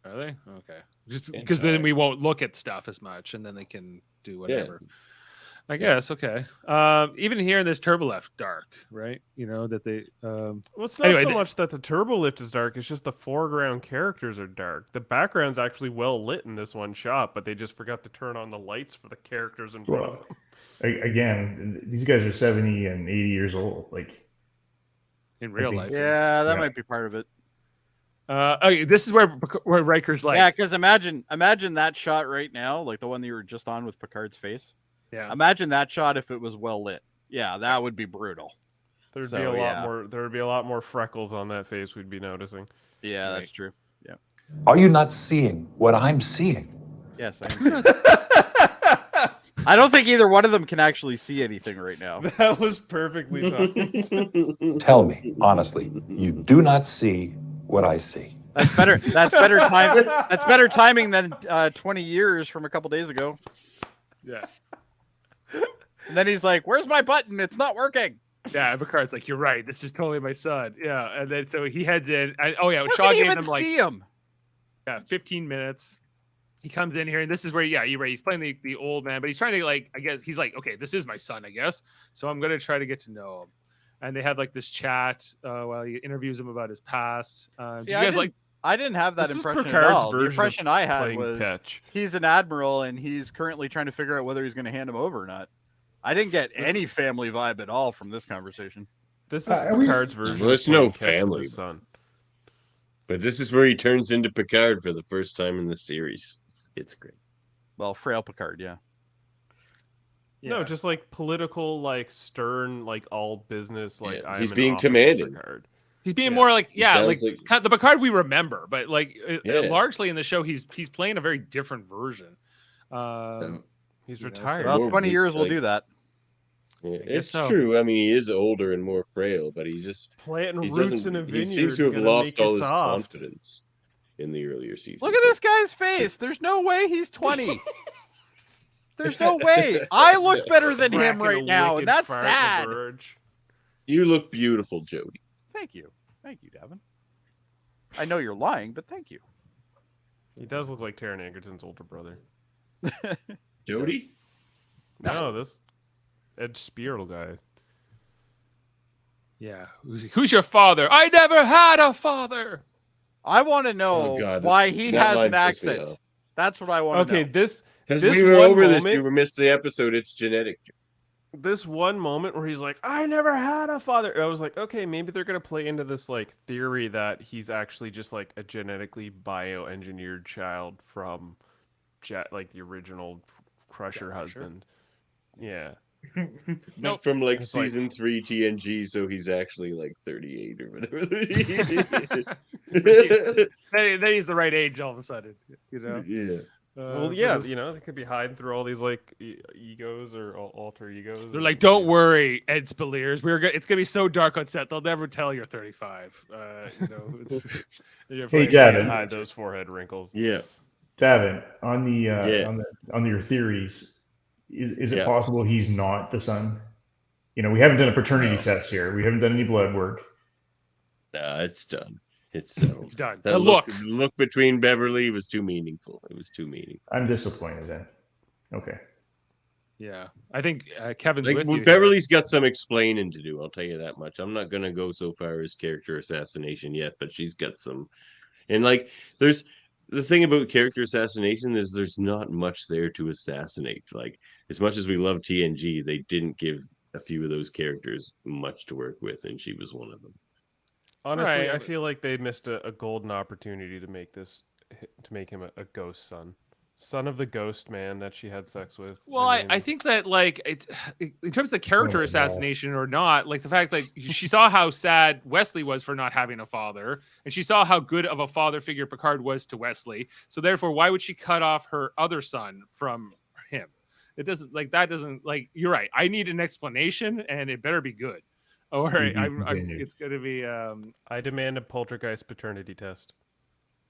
Are they? Okay. Just And because then time. we won't look at stuff as much, and then they can do whatever. I Yeah. guess. Okay. Even here in this turbolift, dark, right? You know that they. Well, it's not Anyway, so th- much that the turbo lift is dark, it's just the foreground characters are dark. The background's actually well lit in this one shot, but they just forgot to turn on the lights for the characters in front of Well, them. again, these guys are 70 and 80 years old. Like, in real think- life. yeah, that Yeah. might be part of it. Okay, this is where Riker's like, Yeah, because imagine that shot right now, like the one that you were just on with Picard's face. yeah. Imagine that shot if it was well lit. Yeah, that would be brutal. There'd So, be a lot yeah. more. There would be a lot more freckles on that face. We'd be noticing. Yeah, Right. that's true. Yeah. Are you not seeing what I'm seeing? Yes, I don't think either one of them can actually see anything right now. That was perfectly timed. Tell me, honestly, you do not see what I see. That's better. That's better time. That's better timing than 20 years from a couple days ago. Yeah. And then he's like, "Where's my button? It's not working." Yeah, and Picard's like, you're right. This is totally my son. Yeah, and then so he heads in. And, oh yeah, How Shaw can you gave even them like see him? 15 minutes. He comes in here, and this is where you're right. He's playing the old man, but he's trying to like I guess he's like, okay, this is my son, I guess. So I'm gonna try to get to know him. And they have like this chat while he interviews him about his past. Do you guys like? I didn't have that This is impression at Picard's all. The version of impression I had playing was catch. he's an admiral and he's currently trying to figure out whether he's going to hand him over or not. I didn't get any family vibe at all from this conversation. This is we- Picard's version. Well, of it's no playing catch with family, his son. But this is where he turns into Picard for the first time in the series. It's great. Well, frail Picard, yeah. No, Yeah. just like political, like stern, like all business. Like Yeah, I'm he's an being officer, commanded. Picard. He's being Yeah. more like He like, sounds like- kind of the Picard we remember, but like Yeah. largely in the show he's playing a very different version. He's You know, retired. Well, More 20 years will like- do that. Yeah, guess it's so. true. I mean, he is older and more frail, but he Planting he roots in a doesn't. He vineyard. seems to have gonna lost make you all his soft. confidence in the earlier seasons. Look at this guy's face. There's no way he's 20. There's no way. I look better than him Cracking a right now, and wicked that's fart in the sad. verge. You look beautiful, Jody. Thank you. Thank you, Davan. I know you're lying, but thank you. He does look like Taron Egerton's older brother. Jody? No, this Ed Spierl guy. Yeah. Who's your father? I never had a father. I want to know Oh, God. why he That has line an pissed me accent. off. That's what I want to Okay, know. this Because This we were one over this. moment- You missed the episode. It's genetic. one moment where he's like, I never had a father. I was like, okay, maybe they're gonna play into this like theory that he's actually just like a genetically bioengineered child from like the original Crusher husband. Yeah. Not from like It's like- season 3 TNG, so he's actually like 38 or whatever. Then he's the right age all of a sudden. You know. Yeah. Well, but yeah, it's- you know, they could be hiding through all these like egos or alter egos. They're like, don't worry, Ed Spaliers. It's gonna be so dark on set. They'll never tell you're 35. You know, it's, you're Hey, playing- Gavin. hide those forehead wrinkles. Yeah. Davin, on the Yeah. on your theories, is it Yeah. possible he's not the son? You know, we haven't done a paternity No. test here. We haven't done any blood work. Nah, it's done. It's settled. It's done. That The look. look between Beverly was too meaningful. It was too meaningful. I'm disappointed then. Okay. Yeah, I think Kevin's Like with well, you. Beverly's got some explaining to do. I'll tell you that much. I'm not gonna go so far as character assassination yet, but she's got some. And like, there's the thing about character assassination is there's not much there to assassinate. Like, as much as we love TNG, they didn't give a few of those characters much to work with, and she was one of them. Honestly, Right. I feel like they missed a golden opportunity to make him a ghost son of the ghost man that she had sex with. Well, I mean, think that like it's in terms of the character Oh, no. assassination or not, like the fact that she saw how sad Wesley was for not having a father, and she saw how good of a father figure Picard was to Wesley. So therefore, why would she cut off her other son from him? It doesn't like that. Doesn't like you're right. I need an explanation, and it better be good. Or it's going to be. I demand a poltergeist paternity test.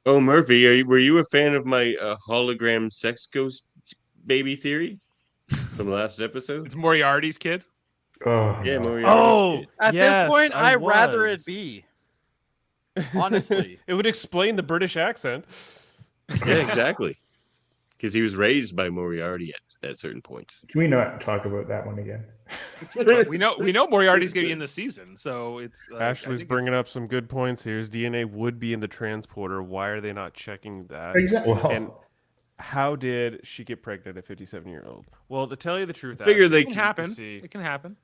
Oh, Murphy, were you a fan of my hologram sex ghost baby theory from last episode? It's Moriarty's kid. Oh, Yeah, no. Moriarty's kid. At yes, this point, I'd rather it was. be. Honestly. It would explain the British accent. Yeah, exactly. Because he was raised by Moriarty at certain points. Can we not talk about that one again? We know Moriarty's going to be in the season, so it's Ashley's bringing up some good points here. His DNA would be in the transporter. Why are they not checking that? Exactly. Well, And how did she get pregnant at 57-year-old? Well, to tell you the truth, Figure Ashley, It can happen. see, It can happen.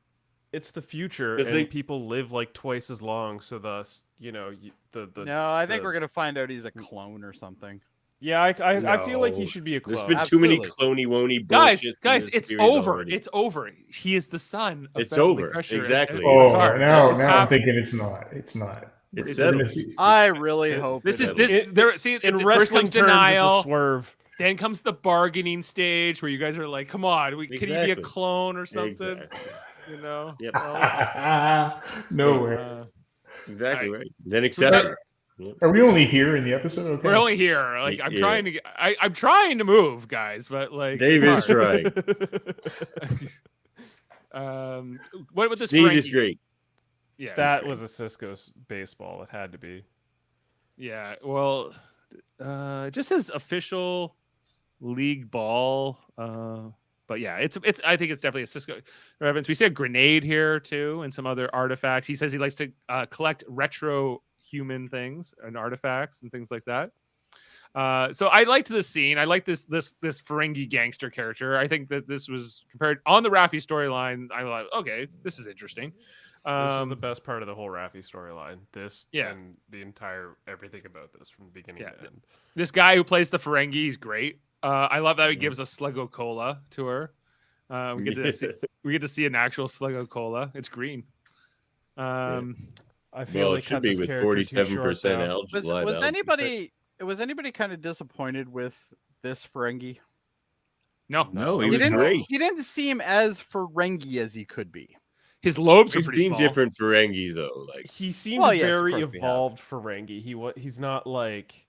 it's the future, 'Cause and they- people live like twice as long. So thus, you know, the No, I think the- we're gonna find out he's a clone or something. Yeah, I feel like he No. should be a There's clone. been too many Absolutely. cloney-wony Guys, bullshit. it's over. It's over. He is the son of It's Beverly over. Crusher. Exactly. oh, Sorry. now It's I'm happening. thinking it's not. It's not. It's We're settled. gonna see- I really hope This it is this. There. See, in first wrestling comes terms, denial. it's a swerve. Then comes the bargaining stage where you guys are like, "Come on, can he be a Exactly. clone or something?" Exactly. You know. Yep. no way. Exactly Alright. right. Then accept it. Are we only here in the episode? Okay. We're only here. Like I'm Yeah. trying to. I'm trying to move, guys, but like Dave it's is hard. right. What with this? Steve is Ferengi? great. Yeah. That was a Cisco's baseball. It had to be. Yeah. Well, it just says official league ball. But yeah, it's. I think it's definitely a Cisco reference. We see a grenade here too, and some other artifacts. He says he likes to collect retro human things and artifacts and things like that. So I liked this scene. I like this Ferengi gangster character. I think that this was compared on the Raffi storyline. I'm like, okay, this is interesting. This is the best part of the whole Raffi storyline. This Yeah. and the entire everything about this from beginning Yeah. to end. This guy who plays the Ferengi, he's great. I love that he gives a Sluggo Cola to her. We get to see an actual Sluggo Cola. It's green. I feel Well, they it should cut be this with character too 47% short, though. algae. Was anybody kind of disappointed with this Ferengi? No, he He was didn't. great. He didn't seem as Ferengi as he could be. His lobes are He's pretty seen small. different Ferengi though. Like He seemed Well, yes, of very course we have. evolved Ferengi. He's not like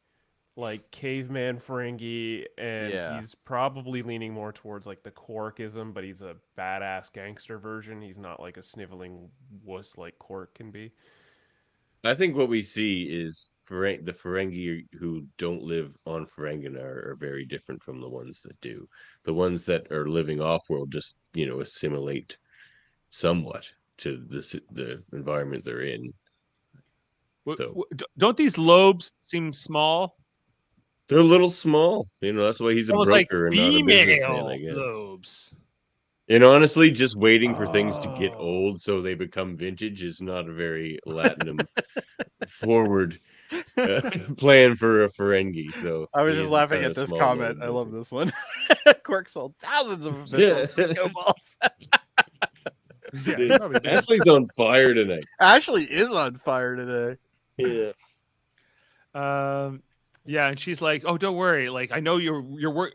caveman Ferengi, and Yeah. he's probably leaning more towards like the Quarkism, but he's a badass gangster version. He's not like a sniveling wuss like Quark can be. I think what we see is the Ferengi who don't live on Ferenginar are very different from the ones that do. The ones that are living off-world just, assimilate somewhat to the environment they're in. So Don't these lobes seem small? they're a little small. That's why he's a Almost like broker and not a businessman, I female guess. lobes. And honestly, just waiting for things to get old so they become vintage is not a very Latinum forward plan for a Ferengi. So I was he just is laughing kinda at this small comment. lobe, I love think. this one. Quark sold thousands of officials for Cobalts. Yeah, probably did. Ashley's on fire tonight. Ashley is on fire today. Yeah. Yeah, and she's like, "Oh, don't worry. Like, I know your work.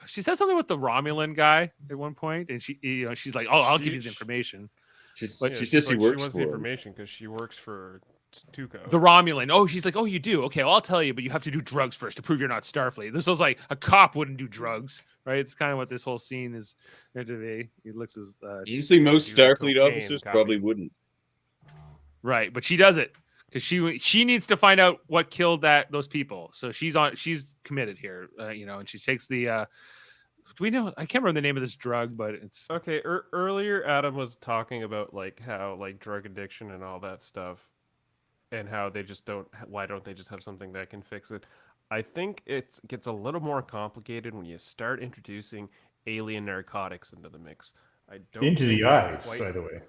She said something with the Romulan guy at one point, and she's like, "Oh, I'll give you the information." She She works wants for the him. information because she works for Tuco. The Romulan. Oh, she's like, "Oh, you do? Okay, well, I'll tell you, but you have to do drugs first to prove you're not Starfleet." This was like a cop wouldn't do drugs, right? It's kind of what this whole scene is meant to be. He looks as Usually most Use the Starfleet cocaine officers copy. probably wouldn't. right, but she does it because she needs to find out what killed those people. So she's committed here, and she takes the. Do we know? I can't remember the name of this drug, but it's Okay, earlier Adam was talking about like how like drug addiction and all that stuff, and how they just don't. Why don't they just have something that can fix it? I think it gets a little more complicated when you start introducing alien narcotics into the mix. I don't Into think the they're eyes, quite- by the way.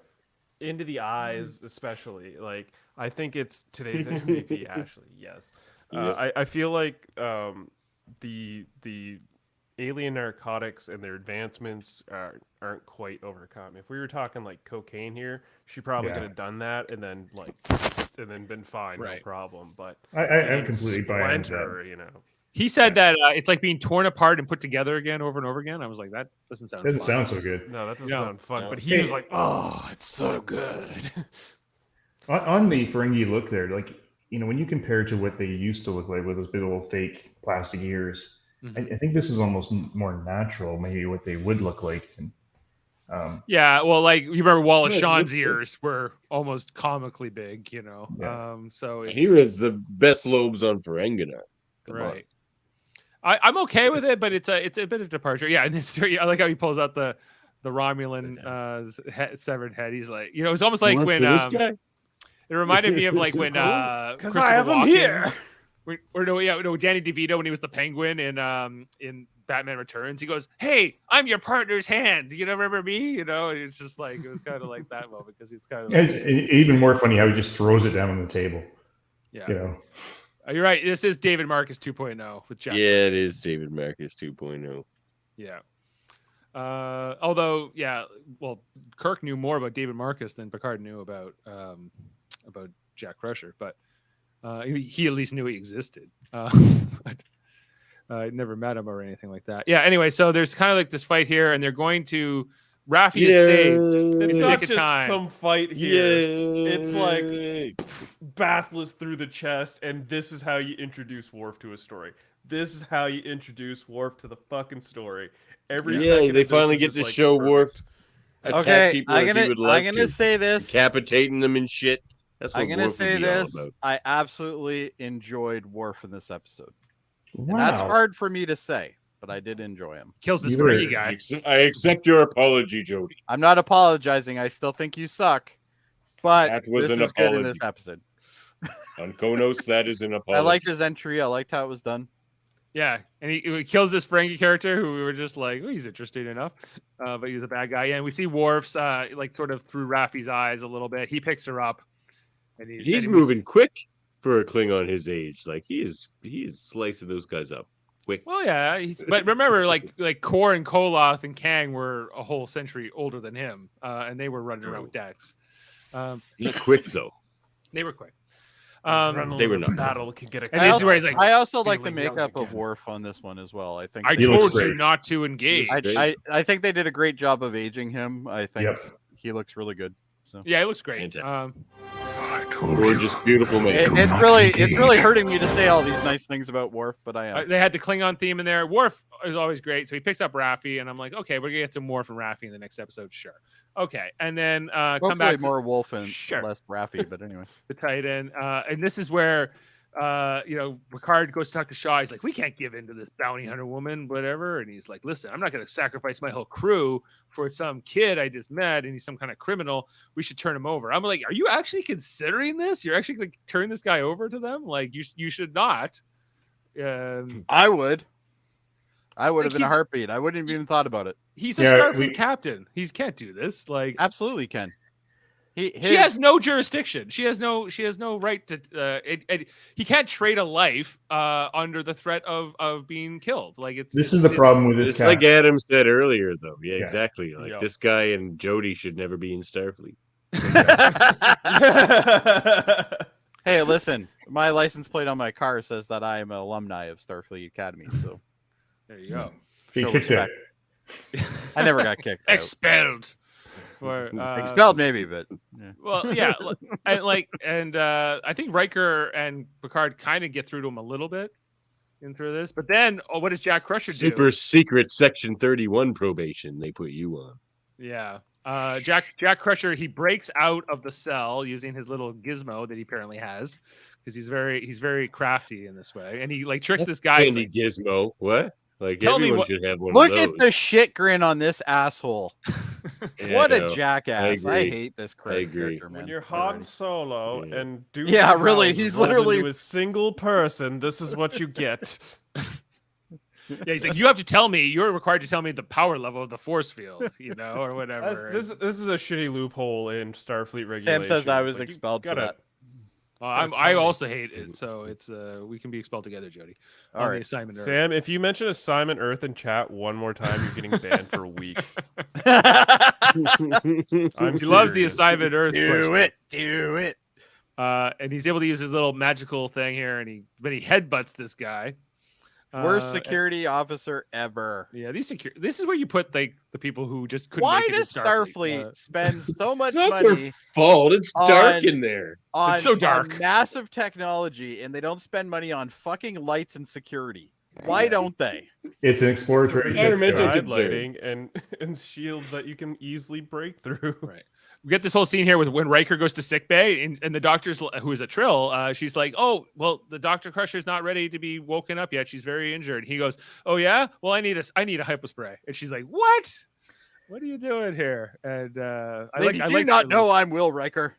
into the eyes, especially. Like I think it's today's MVP, Ashley. Yes, Yep. I feel like the alien narcotics and their advancements aren't quite overcome. If we were talking like cocaine here, she probably Yeah. could have done that and then been fine, no Right. problem. But I'm getting completely buying into that. Splinter, he said that it's like being torn apart and put together again over and over again. I was like, that doesn't sound Doesn't fun. sound so good. no, that doesn't No. sound fun. No. But he Hey. was like, "Oh, it's so good." On the Ferengi look there, like, when you compare it to what they used to look like with those big old fake plastic ears, Mhm. I think this is almost more natural, maybe what they would look like. And, Yeah, well, like you remember Wallace Good, Shawn's good. ears were almost comically big, Yeah. so it's He was the best lobes on Ferenginar. Come on. right. I'm okay with it, but it's a bit of departure. Yeah, and it's, I like how he pulls out the Romulan severed head. He's like, it's almost like What, when for this guy? it reminded me of like when Because I have him here. Danny DeVito when he was the Penguin in Batman Returns. He goes, "Hey, I'm your partner's hand. You don't remember me?" It's just like it was kind of like that moment because it's kind of like, and even more funny how he just throws it down on the table. yeah. You're right. This is David Marcus 2.0 with Jack. Yeah, it is David Marcus 2.0. Yeah. Although, well, Kirk knew more about David Marcus than Picard knew about Jack Crusher, but he at least knew he existed. I never met him or anything like that. Yeah. Anyway, so there's kind of like this fight here, and they're going to. Raffi is saved. It's in the not nick of just time. some fight here. It's like Yay. Bathless through the chest, and this is how you introduce Worf to a story. This is how you introduce Worf to the fucking story. Every second they of this finally was get just, to like, show Worf perfect. attack Okay, people I'm as he would like gonna to, say this. decapitating them and shit. That's what I'm gonna Worf would say be all this. about. I absolutely enjoyed Worf in this episode. Wow. And that's hard for me to say, but I did enjoy him. Kills this You were- Ferengi guy. I accept your apology, Jody. I'm not apologizing. I still think you suck, but That was this an is good in this apology. episode. On Konos, that is an apology. I liked his entry. I liked how it was done. Yeah, and he kills this Ferengi character who we were just like, oh, he's interesting enough, but he's a bad guy. Yeah, and we see Worf's like sort of through Raffi's eyes a little bit. He picks her up, and He's and moving quick for a Klingon his age. Like he is slicing those guys up quick. Well, yeah, but remember, like Kor and Koloth and Kang were a whole century older than him, and they were running around with Dex. He's quick though. They were quick. They were not. Battle can get a. And this is where he's like, I also like the feeling young makeup of again. Worf on this one as well. I think I He looks told you great. not to engage. I think they did a great job of aging him. I think Yep. he looks really good. So Yeah, it looks great. Fantastic. I told Gorgeous, beautiful man. it's really hurting me to say all these nice things about Worf, but I am. They had the Klingon theme in there. Worf is always great, so he picks up Raffi, and I'm like, okay, we're gonna get some more from Raffi in the next episode, sure. Okay, and then come Hopefully back to more Wolf and Sure. less Raffi, but anyway. the Titan, and this is where Picard goes to talk to Shaw. He's like, we can't give in to this bounty hunter woman, whatever. And he's like, listen, I'm not going to sacrifice my whole crew for some kid I just met, and he's some kind of criminal. We should turn him over. I'm like, are you actually considering this? You're actually going to turn this guy over to them? Like, you should not. I would have Like, been a heartbeat. I wouldn't have even thought about it. He's a Yeah, Starfleet captain. He can't do this. Like, Absolutely can. she has no jurisdiction. She has no right to. He can't trade a life under the threat of being killed. Like This is the problem with this. It's like Adam said earlier, though. Yeah, Yeah. exactly. Like Yeah. this guy and Jody should never be in Starfleet. Hey, listen, my license plate on my car says that I am an alumni of Starfleet Academy, so There you go. He show kicked out. respect. I never got kicked out. Expelled. For, Expelled maybe, but yeah. Well, yeah, and I think Riker and Picard kind of get through to him a little bit through this, but then what does Jack Crusher do? Super secret Section 31 probation they put you on. Yeah. Jack Crusher, he breaks out of the cell using his little gizmo that he apparently has, because he's very crafty in this way, and he like tricks this guy. Candy gizmo. What? Like Tell me everyone what- should have one Look of at those. the shit grin on this asshole. Yeah, What I a know. jackass. I agree. hate this I agree. character, man. When you're Han Solo Yeah. and Duke Yeah, and really, House he's rolled literally- into a single person. This is what you get. Yeah, he's like, you have to tell me. You're required to tell me the power level of the force field, or whatever. This is a shitty loophole in Starfleet regulations. Sam says I was Like, you expelled for gotta- that. I tell me. also hate it, so it's we can be expelled together, Jody. All On the right. assignment. Earth. Sam, if you mention Assignment Earth in chat one more time, you're getting banned for a week. I'm He loves the serious. assignment Earth. question. Do it. And he's able to use his little magical thing here, and he headbutts this guy. Worst Uh, security officer ever. Yeah, this is where you put like the people who just couldn't. Why make it in does Starfleet spend so much It's not their money fault. It's dark on- in there. on, so on dark. massive technology and they don't spend money on fucking lights and security? Why don't they? It's an exploratory Environmental ship. Side concerns. lighting and shields that you can easily break through. Right. We get this whole scene here with when Riker goes to sickbay, and the doctor's who is a Trill. She's like, "Oh, well, the Dr. Crusher's not ready to be woken up yet. She's very injured." He goes, "Oh yeah, well, I need a hypospray." And she's like, "What? What are you doing here?" And I They like. do not know I'm Will Riker.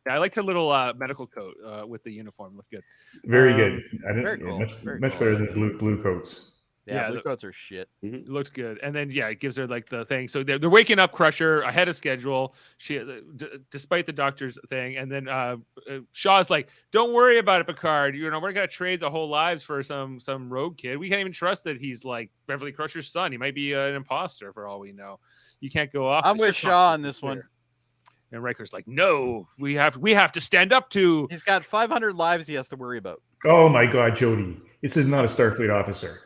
I like her little medical coat with the uniform. Looked good. Very good. I didn't, very cool, Much, very much cool. better than blue coats. Yeah, Yeah, blue the- coats are shit. It looked good, and then it gives her like the thing. So they're waking up Crusher ahead of schedule. She, despite the doctor's thing, and then Shaw's like, "Don't worry about it, Picard. We're gonna trade the whole lives for some rogue kid. We can't even trust that he's like Beverly Crusher's son. He might be an imposter for all we know. You can't go off." I'm the with ship Shaw on on this one. And Riker's like, "No, we have to stand up to." He's got 500 lives he has to worry about. Oh my God, Jody! This is not a Starfleet officer.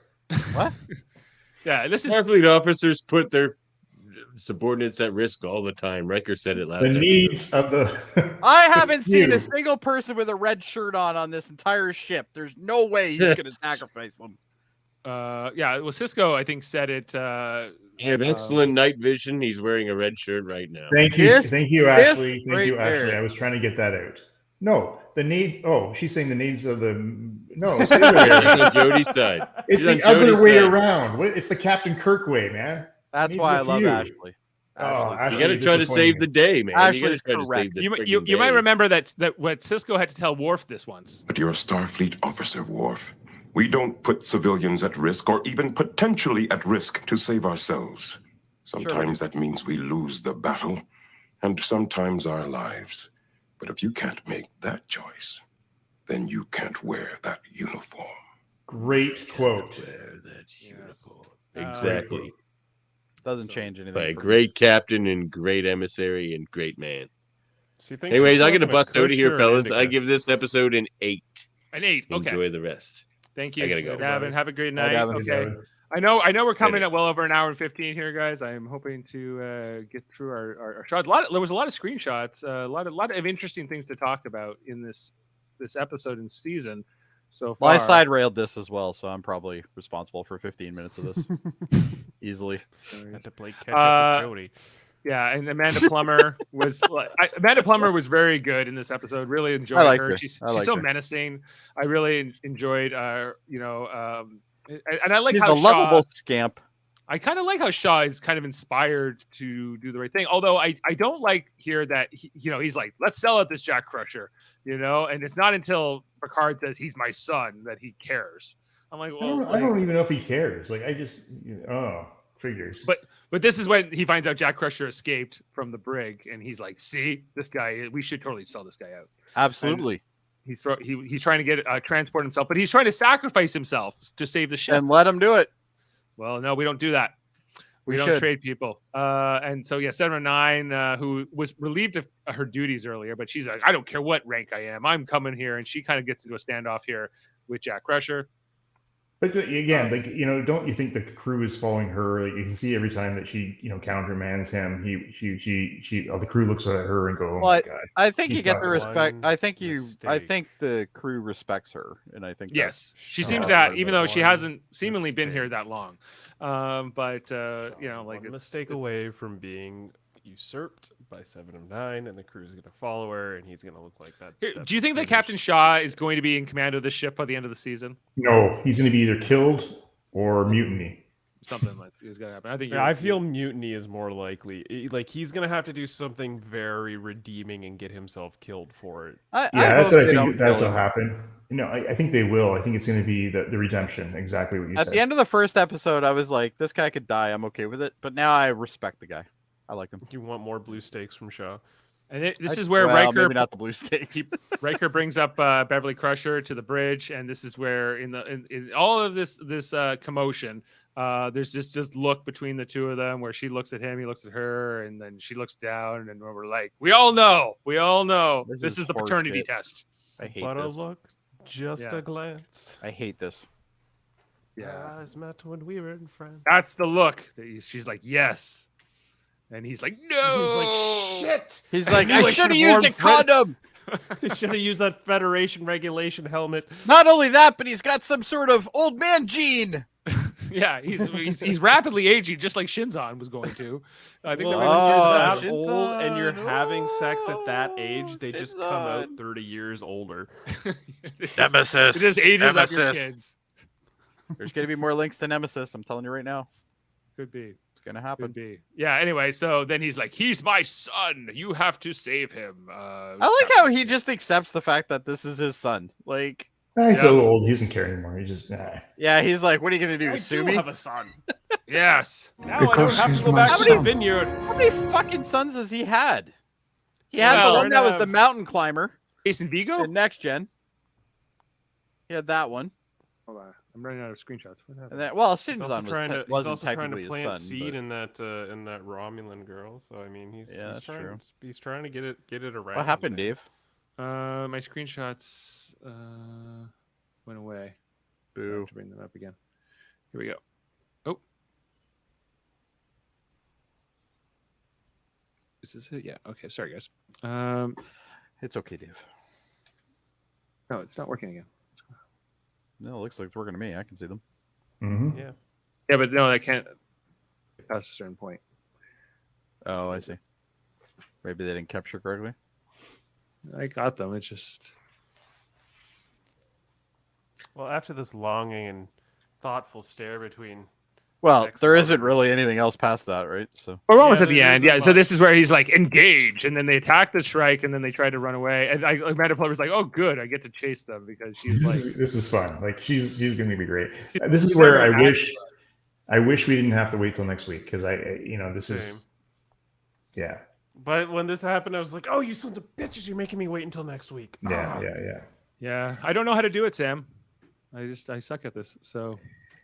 What? Yeah, this is Starfleet officers put their subordinates at risk all the time. Riker said it last The episode. needs of the. I haven't seen You. a single person with a red shirt on this entire ship. There's no way he's going to sacrifice them. well, Cisco I think said it. He had excellent night vision. He's wearing a red shirt right now. Thank you, This- thank you, this Ashley. Thank you, right there. Ashley. I was trying to get that out. No, the need. Oh, she's saying the needs of the. No, it's the other way He's around. on Jody's side. It's He's on the other Jody's way side. around. It's the Captain Kirk way, man. That's Needs why I with love you. Ashley. Oh, Ashley's- Ashley, You got to try to save the day, man. Ashley's you got to try to correct. save the You might day. remember that what Cisco had to tell Worf this once. But you're a Starfleet officer, Worf. We don't put civilians at risk or even potentially at risk to save ourselves. Sometimes that means we lose the battle, and sometimes our lives. But if you can't make that choice, then you can't wear that uniform. Great quote. Wear that uniform. Uh, Exactly. Doesn't change anything. By a for me. great captain and great emissary and great man. So you think Anyways, she's I'm gonna talking bust out of here, kosher or fellas. I indica? give this episode an 8. An 8. Okay. Enjoy the rest. Thank you, I gotta go. Davan. Have a great Bye, night. Davan. Okay. I know we're coming Later. at well over an hour and 15 here, guys. I am hoping to get through our shot. There was a lot of screenshots, a lot of interesting things to talk about in this episode and season. So far. Well, I side railed this as well, so I'm probably responsible for 15 minutes of this easily. Had to play catch up with Jody. Yeah, and Amanda Plummer was very good in this episode. Really enjoyed her. She's so menacing. I really enjoyed and I like He's how a lovable scamp. I kind of like how Shaw is kind of inspired to do the right thing. Although I don't like here that he's like, let's sell out this Jack Crusher, and it's not until Picard says he's my son that he cares. I'm like, well, I don't even know if he cares. Like, I just figures. But this is when he finds out Jack Crusher escaped from the brig, and he's like, see, this guy, we should totally sell this guy out. Absolutely. And he's trying to get transport himself, but he's trying to sacrifice himself to save the ship. And let him do it. Well, no, we don't do that. We don't trade people. And so, 709, who was relieved of her duties earlier, but she's like, I don't care what rank I am. I'm coming here. And she kind of gets into a standoff here with Jack Crusher. But again, don't you think the crew is following her? Like, you can see every time that she, countermands him, the crew looks at her and go, "Oh my God!" I think you get the respect. I think the crew respects her, and I think she seems that, even though she hasn't seemingly been here that long. But like a mistake away from being usurped by 709, and the crew's going to follow her, and he's going to look like that. Do you think that Captain Shaw is going to be in command of the ship by the end of the season? No, he's going to be either killed or mutiny. Something like is going to happen. I feel mutiny is more likely. Like, he's going to have to do something very redeeming and get himself killed for it. That's what I think that'll happen. I think they will. I think it's going to be the redemption, exactly what you said. At the end of the first episode, I was like, this guy could die. I'm okay with it. But now I respect the guy. I like him. You want more blue steaks from Shaw? And this is where Riker, maybe not the blue steaks. Riker brings up Beverly Crusher to the bridge, and this is where in all of this commotion, there's just look between the two of them where she looks at him, he looks at her, and then she looks down, and we're like, we all know, this is the paternity test. I hate but this. A look, just a glance. I hate this. Yeah, eyes met when we were in France. That's the look. She's like, yes. And he's like, no. He's like, shit. He's like, I should have used a condom. He should have used that Federation regulation helmet. Not only that, but he's got some sort of old man gene. Yeah, he's rapidly aging, just like Shinzon was going to. I think when you're that old and you're having sex at that age, they just come out 30 years older. Nemesis. It just ages up your kids. There's going to be more links to Nemesis. I'm telling you right now. Could be. Gonna happen. Could be. Yeah, anyway, so then he's like, he's my son, you have to save him. I like how he just accepts the fact that this is his son. Like, he's so old, he doesn't care anymore. He just yeah, he's like, what are you gonna do, I sue do me? have a son. Yes. Now I don't have to go back to the vineyard. How many fucking sons has he had? He had the one that was the mountain climber. Jason Vigo? In Next Gen. He had that one. Hold on. I'm running out of screenshots. What happened? And then, well, He's Sinzon also trying wasn't to technically plant his son, seed but... in that Romulan girl. So I mean, he's trying to get it around. What happened, Dave? My screenshots went away. Boo. So I have to bring them up again. Here we go. Oh, is this it? Yeah. Okay. Sorry, guys. It's okay, Dave. No, it's not working again. No, it looks like it's working to me. I can see them. Mm-hmm. Yeah, but no, I can't get past a certain point. Oh, I see. Maybe they didn't capture correctly. I got them. It's just. Well, after this longing and thoughtful stare between. Well, there isn't really anything else past that, right? So we're almost at the end. Yeah. So this is where he's like, engage, and then they attack the Shrike, and then they try to run away. And Amanda Plummer's like, oh, good, I get to chase them because she's like, this is fun. Like she's going to be great. This is where I wish we didn't have to wait till next week because this is. Yeah. But when this happened, I was like, oh, you sons of bitches, you're making me wait until next week. Yeah. I don't know how to do it, Sam. I suck at this. So.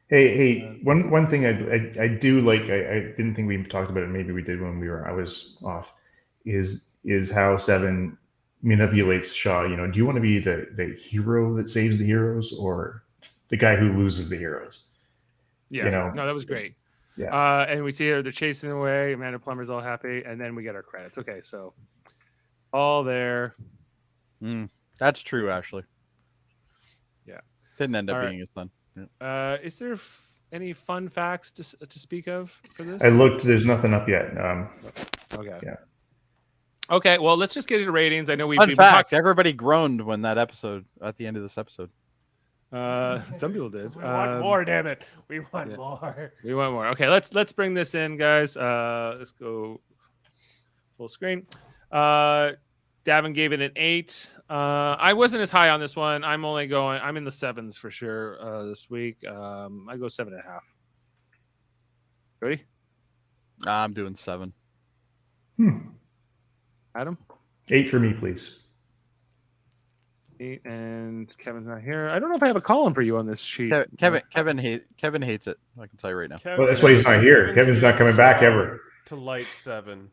Hey, one thing I do like, I didn't think we talked about it, maybe we did when I was off, is is how Seven manipulates Shaw. You know, do you want to be the hero that saves the heroes or the guy who loses the heroes? Yeah, You know, no, that was great. Yeah. And we see her, they're chasing away. Amanda Plummer's all happy, and then we get our credits. Okay, so all there. That's true, Ashley. Yeah. Didn't end up All being his son. Is there any fun facts to speak of for this? I looked. There's nothing up yet. Okay. Yeah. Okay. Well, let's just get into ratings. I know we've Fun been fact: everybody groaned when that episode at the end of this episode. Some people did. We want more, damn it. We want more. We want more. Okay, let's bring this in, guys. Let's go full screen. Davan gave it an 8. I wasn't as high on this one. I'm in the 7s for sure this week. I go 7.5. Ready? I'm doing 7. Adam? 8 for me, please. 8, and Kevin's not here. I don't know if I have a column for you on this sheet. Kevin hates it. I can tell you right now. Well, that's why he's not here. Kevin's not coming back ever. To light 7.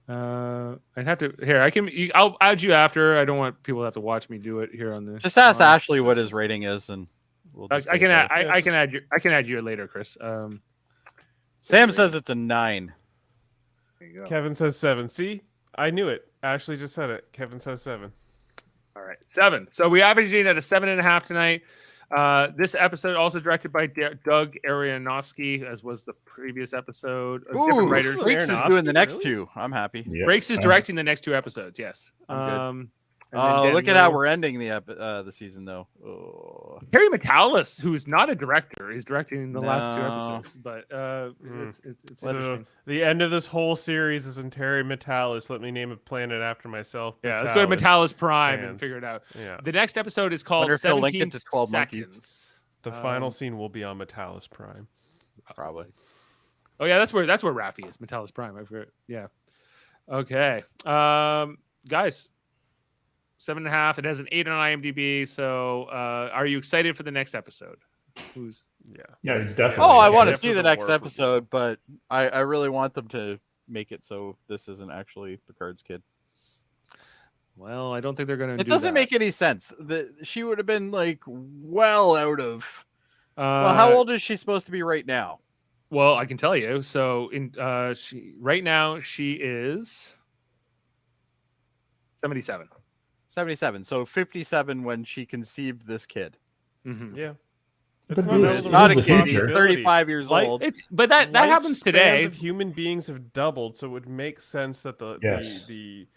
I'd have to here. I'll add you after. I don't want people to have to watch me do it here on this. Just ask Ashley what his rating is, and we'll I can add you later, Chris. Sam says it's a 9. There you go. Kevin says 7. See, I knew it. Ashley just said it. Kevin says 7. All right, 7. So we averaging at a 7.5 tonight. This episode also directed by Doug Arianovsky, as was the previous episode. Ooh, writers. Frakes is doing the next 2. I'm happy. Yeah. Frakes is directing the next 2 episodes. Yes. Oh, look at how we're ending the season, though. Oh. Harry Metalis, who's not a director, is directing the last 2 episodes. But it's so the end of this whole series is in Terry Metalis. Let me name a planet after myself. Yeah, let's go to Metalis Prime and Sands. figure it out. Yeah. The next episode is called Wonder if they'll link 17 it to 12 Seconds. Monkeys. The final scene will be on Metalis Prime. Probably. Oh yeah, that's where Raffi is. Metalis Prime. I forget. Yeah. Okay. Guys. 7.5. It has an 8 on IMDb. So, are you excited for the next episode? Yeah, definitely. Oh, I want to see the next episode, but I really want them to make it so this isn't actually Picard's kid. Well, I don't think they're going to. It doesn't make any sense. She would have been like well out of. Well, how old is she supposed to be right now? Well, I can tell you. So, right now she is 77. 77. So 57 when she conceived this kid. Mm-hmm. Yeah. But He's not a kid. He's 35 years old. But that happens today. Of human beings have doubled, so it would make sense that the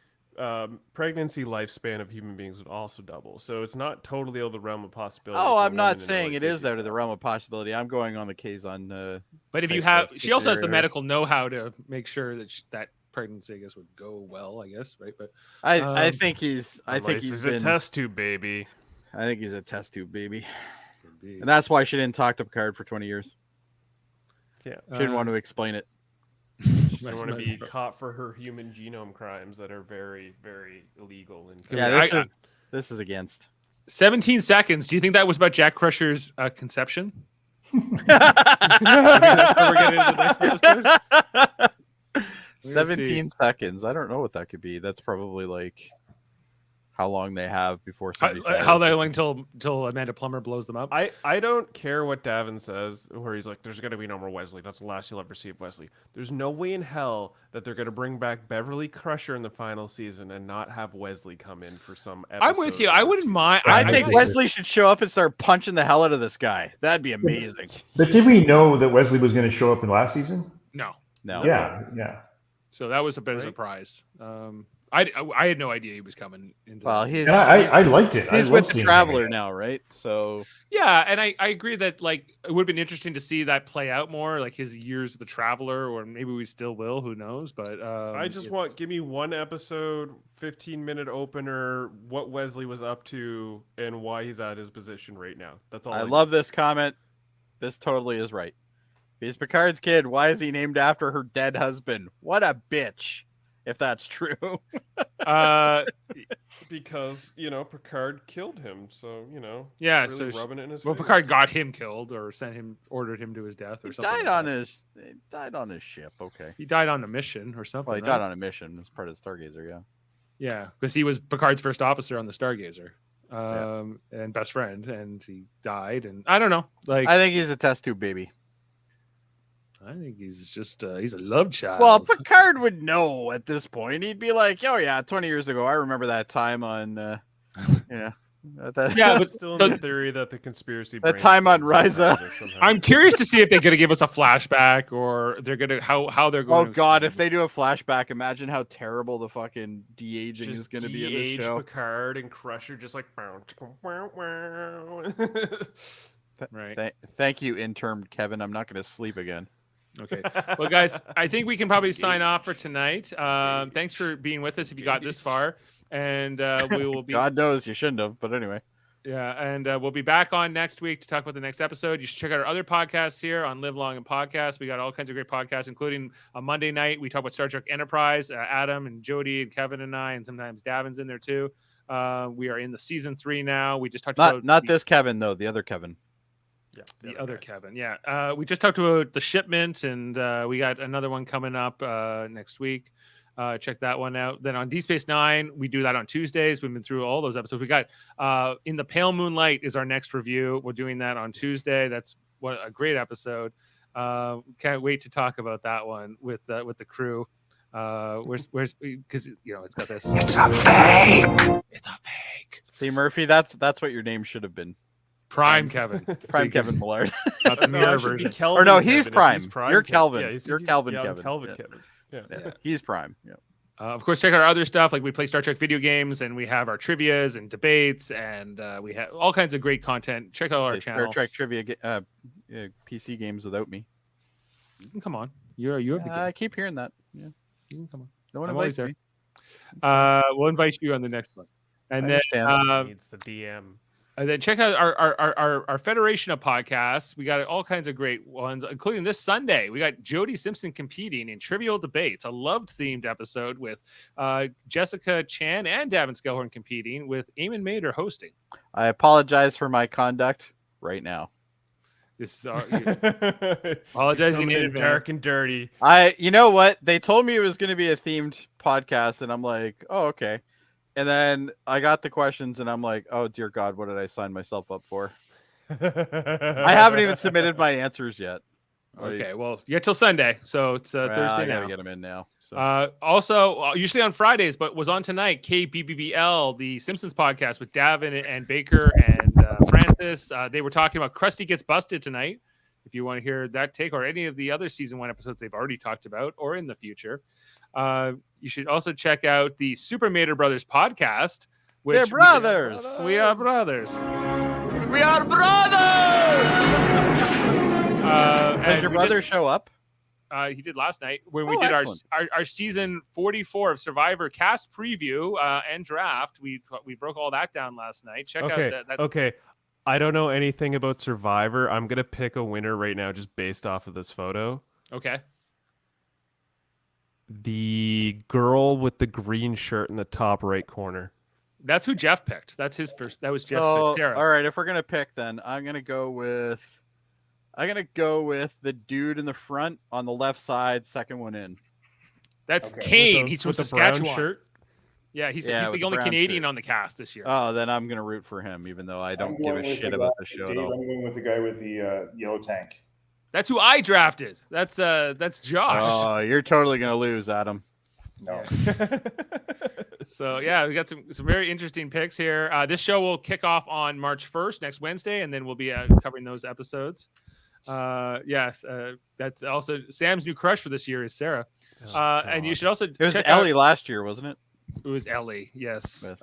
pregnancy lifespan of human beings would also double. So it's not totally out of the realm of possibility. Oh, I'm not saying it is out of the realm of possibility. I'm going on the case on. But if you have, she also has the medical know-how to make sure that that pregnancy, I guess, would go well. I guess, right? But I think he's. I think he's a test tube baby. I think he's a test tube baby. And that's why she didn't talk to Picard for 20 years. Yeah. She didn't want to explain it. She didn't want to be caught for her human genome crimes that are very, very illegal. And this is against. 17 seconds. Do you think that was about Jack Crusher's conception? That's where we're getting into the next episode. 17 seconds. I don't know what that could be. That's probably like how long they have before somebody. How they long till Amanda Plummer blows them up. I don't care what Davan says, where he's like, "There's going to be no more Wesley. That's the last you'll ever see of Wesley." There's no way in hell that they're going to bring back Beverly Crusher in the final season and not have Wesley come in for some episode. I'm with you. I wouldn't mind. I think Wesley should show up and start punching the hell out of this guy. That'd be amazing. But did we know that Wesley was going to show up in last season? No. Yeah. So that was a bit of a surprise. I had no idea he was coming into. Well, I liked it. He's with the Traveler now, right? So yeah, and I agree that like it would have been interesting to see that play out more, like his years with the Traveler, or maybe we still will. Who knows? But I just give me one episode, 15-minute opener, what Wesley was up to, and why he's at his position right now. That's all. I love this comment. This totally is right. If he's Picard's kid, why is he named after her dead husband? What a bitch. If that's true. Because Picard killed him, so Yeah, really so rubbing it in his well, face. Picard got him killed or ordered him to his death or He something. died on his ship. Okay. He died on a mission or something. Well, he right? died on a mission as part of the Stargazer. Yeah. Yeah, because he was Picard's first officer on the Stargazer, and best friend, and he died. And I don't know, like I think he's a test tube baby. I think he's just he's a love child. Well, Picard would know at this point. He'd be like, "Oh yeah, 20 years ago, I remember that time on, yeah, yeah, but Still in so the theory that the conspiracy. that time on brains Ryza. this somehow. I'm curious to see if they're going to give us a flashback or they're going to how they're going. Oh God, if they do a flashback, imagine how terrible the fucking de-aging is going to be in this de-age show. Picard and Crusher just like. right. Thank you, intern Kevin. I'm not going to sleep again. Okay. Well, guys, I think we can probably sign off for tonight. Thanks for being with us if you got this far, and we will be. God knows you shouldn't have, but anyway. Yeah, and we'll be back on next week to talk about the next episode. You should check out our other podcasts here on Live Long and Podcast. We got all kinds of great podcasts, including a Monday night. We talk about Star Trek Enterprise. Adam and Jody and Kevin and I, and sometimes Davan's in there too. We are in the season 3 now. We just talked about Not this Kevin though, the other Kevin. Yeah, the other Kevin. Yeah. We just talked about the shipment, and we got another one coming up next week. Check that one out. Then on D Space Nine, we do that on Tuesdays. We've been through all those episodes. We got In the Pale Moonlight is our next review. We're doing that on Tuesday. That's a great episode. Can't wait to talk about that one with the crew. Where's because it's got this. It's a fake. It's a fake. See, Murphy, that's what your name should have been. Prime Kevin. Prime Kevin Millard. Not the No, mirror it should be version. Kelvin Or no, Kevin. he's If Prime. You're Kevin. Kelvin. Yeah, You're Kelvin yeah, Kevin. Kelvin Yeah. Kevin. Yeah. Yeah. He's Prime. Yeah. Of course, check out our other stuff. Like we play Star Trek video games, and we have our trivias and debates, and we have all kinds of great content. Check out our Play channel. Star Trek trivia PC games without me. You can come on. You have the I game. keep hearing that. Yeah. You can come on. No one I'm always invites there. me. We'll invite you on the next one, and I then understand. Needs the DM. and then check out our Federation of podcasts. We got all kinds of great ones, including this Sunday. We got Jody Simpson competing in Trivial Debates, a loved-themed episode with Jessica Chan and Davan Skelhorn competing, with Eamon Mader hosting. I apologize for my conduct right now. This is apologizing in advance. Dark and dirty. You know what? They told me it was going to be a themed podcast, and I'm like, oh, okay. And then I got the questions, and I'm like, oh, dear God, what did I sign myself up for? I haven't even submitted my answers yet. Okay, well, you got till Sunday, so it's Thursday I now. gotta get them in now. So. Also, usually on Fridays, but was on tonight, KBBBL, the Simpsons podcast with Davan and Baker and Francis. They were talking about Krusty Gets Busted tonight. If you want to hear that take or any of the other season 1 episodes they've already talked about or in the future. You should also check out the Super Mater Brothers podcast. Which They're brothers. We are brothers. We are brothers! Does your brother show up? He did last night when we did excellent. our season 44 of Survivor cast preview and draft. We broke all that down last night. Check out that. Okay. I don't know anything about Survivor. I'm gonna pick a winner right now just based off of this photo. Okay. The girl with the green shirt in the top right corner. That's who Jeff picked. That's his first. That was Jeff's So, Sarah. all right, if we're gonna pick, then I'm gonna go with the dude in the front on the left side, second one in. That's Okay. Kane. He's from with the brown Saskatchewan. shirt. Yeah, he's Yeah, the with the only brown Canadian shirt. on the cast this year. Oh, then I'm gonna root for him, even though I don't give a shit about the show at all. I'm going with the guy with the yellow tank. That's who I drafted. That's Josh. Oh, you're totally gonna lose, Adam. No. So yeah, we got some very interesting picks here. This show will kick off on March 1st, next Wednesday, and then we'll be covering those episodes. Yes, that's also Sam's new crush for this year is Sarah. And you should also It was check Ellie out, last year, wasn't it? it was Ellie, yes. Yes.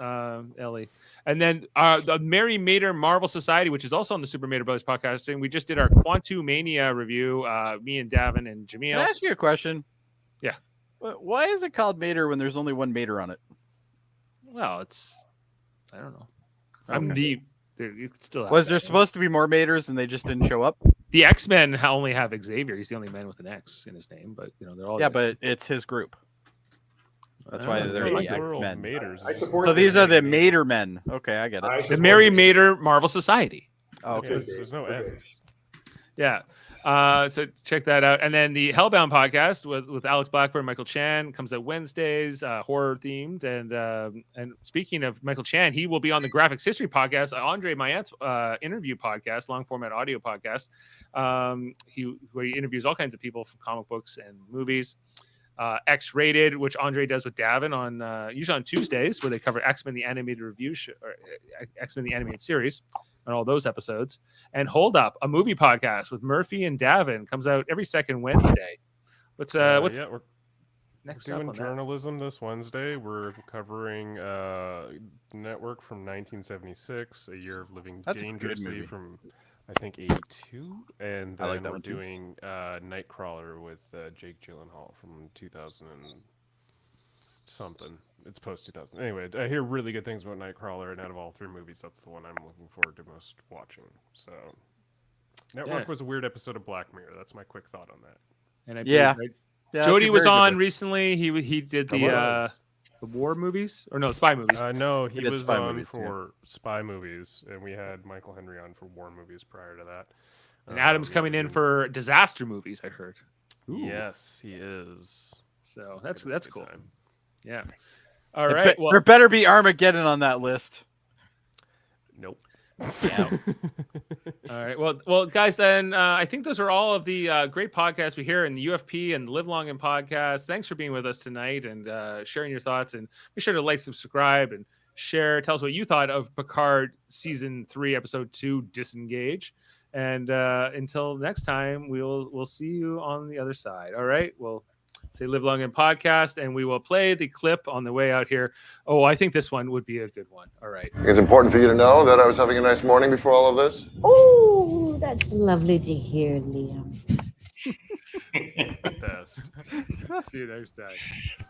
Ellie. And then the Mary Mater Marvel Society, which is also on the Super Mater Brothers podcast, and we just did our Quantumania review, me and Davan and Jaemeel. Can I ask you a question? Yeah. Why is it called Mater when there's only one Mater on it? Well, I don't know. It's still Was there supposed to be more Maters and they just didn't show up? the X-Men only have Xavier. He's the only man with an X in his name, but they're all Yeah, but it's his group. That's why It's they're not the like they're all X-Men. Maters. I support So these this. are the Mater men. Okay, I get I it. The support Mary this. Mater Marvel Society. Oh, Yeah, okay. there's no Okay. S's. Yeah. So check that out. And then the Hellbound podcast with Alex Blackburn, Michael Chan comes out Wednesdays, horror themed. And speaking of Michael Chan, he will be on the Graphics History podcast, Andre Mayette's interview podcast, long format audio podcast. Where he interviews all kinds of people from comic books and movies. X-Rated, which Andre does with Davan on usually on Tuesdays, where they cover X-Men the animated review show, or X-Men the animated series, and all those episodes. And Hold Up, a movie podcast with Murphy and Davan, comes out every second Wednesday. What's We're next doing up on that? journalism this Wednesday. We're covering Network from 1976, A Year of Living That's a good Dangerously movie. from I think 82, and I like then that we're one too. doing Nightcrawler with Jake Gyllenhaal from 2000 and something. It's post 2000. Anyway, I hear really good things about Nightcrawler, and out of all three movies, that's the one I'm looking forward to most watching. So, Network was a weird episode of Black Mirror. That's my quick thought on that. And I Yeah. believe, Yeah, Jody that's a was very good on one. recently. He did the war movies, or no, spy movies. No, he did was spy on movies, for spy movies, and we had Michael Henry on for war movies prior to that. And Adam's coming in for disaster movies, I heard. Yes, he is. So It's that's gonna be a good cool. time. Yeah. All right. Well, There better be Armageddon on that list. Nope. Yeah. all right. Well, guys. Then I think those are all of the great podcasts we hear in the UFP and Live Long in podcast. Thanks for being with us tonight and sharing your thoughts. And be sure to like, subscribe, and share. Tell us what you thought of Picard season 3, episode 2, Disengage. And until next time, we'll see you on the other side. All right. We'll say Live Long in podcast, and we will play the clip on the way out here. Oh, I think this one would be a good one. All right. It's important for you to know that I was having a nice morning before all of this. Oh, that's lovely to hear, Liam. The best. See you next time.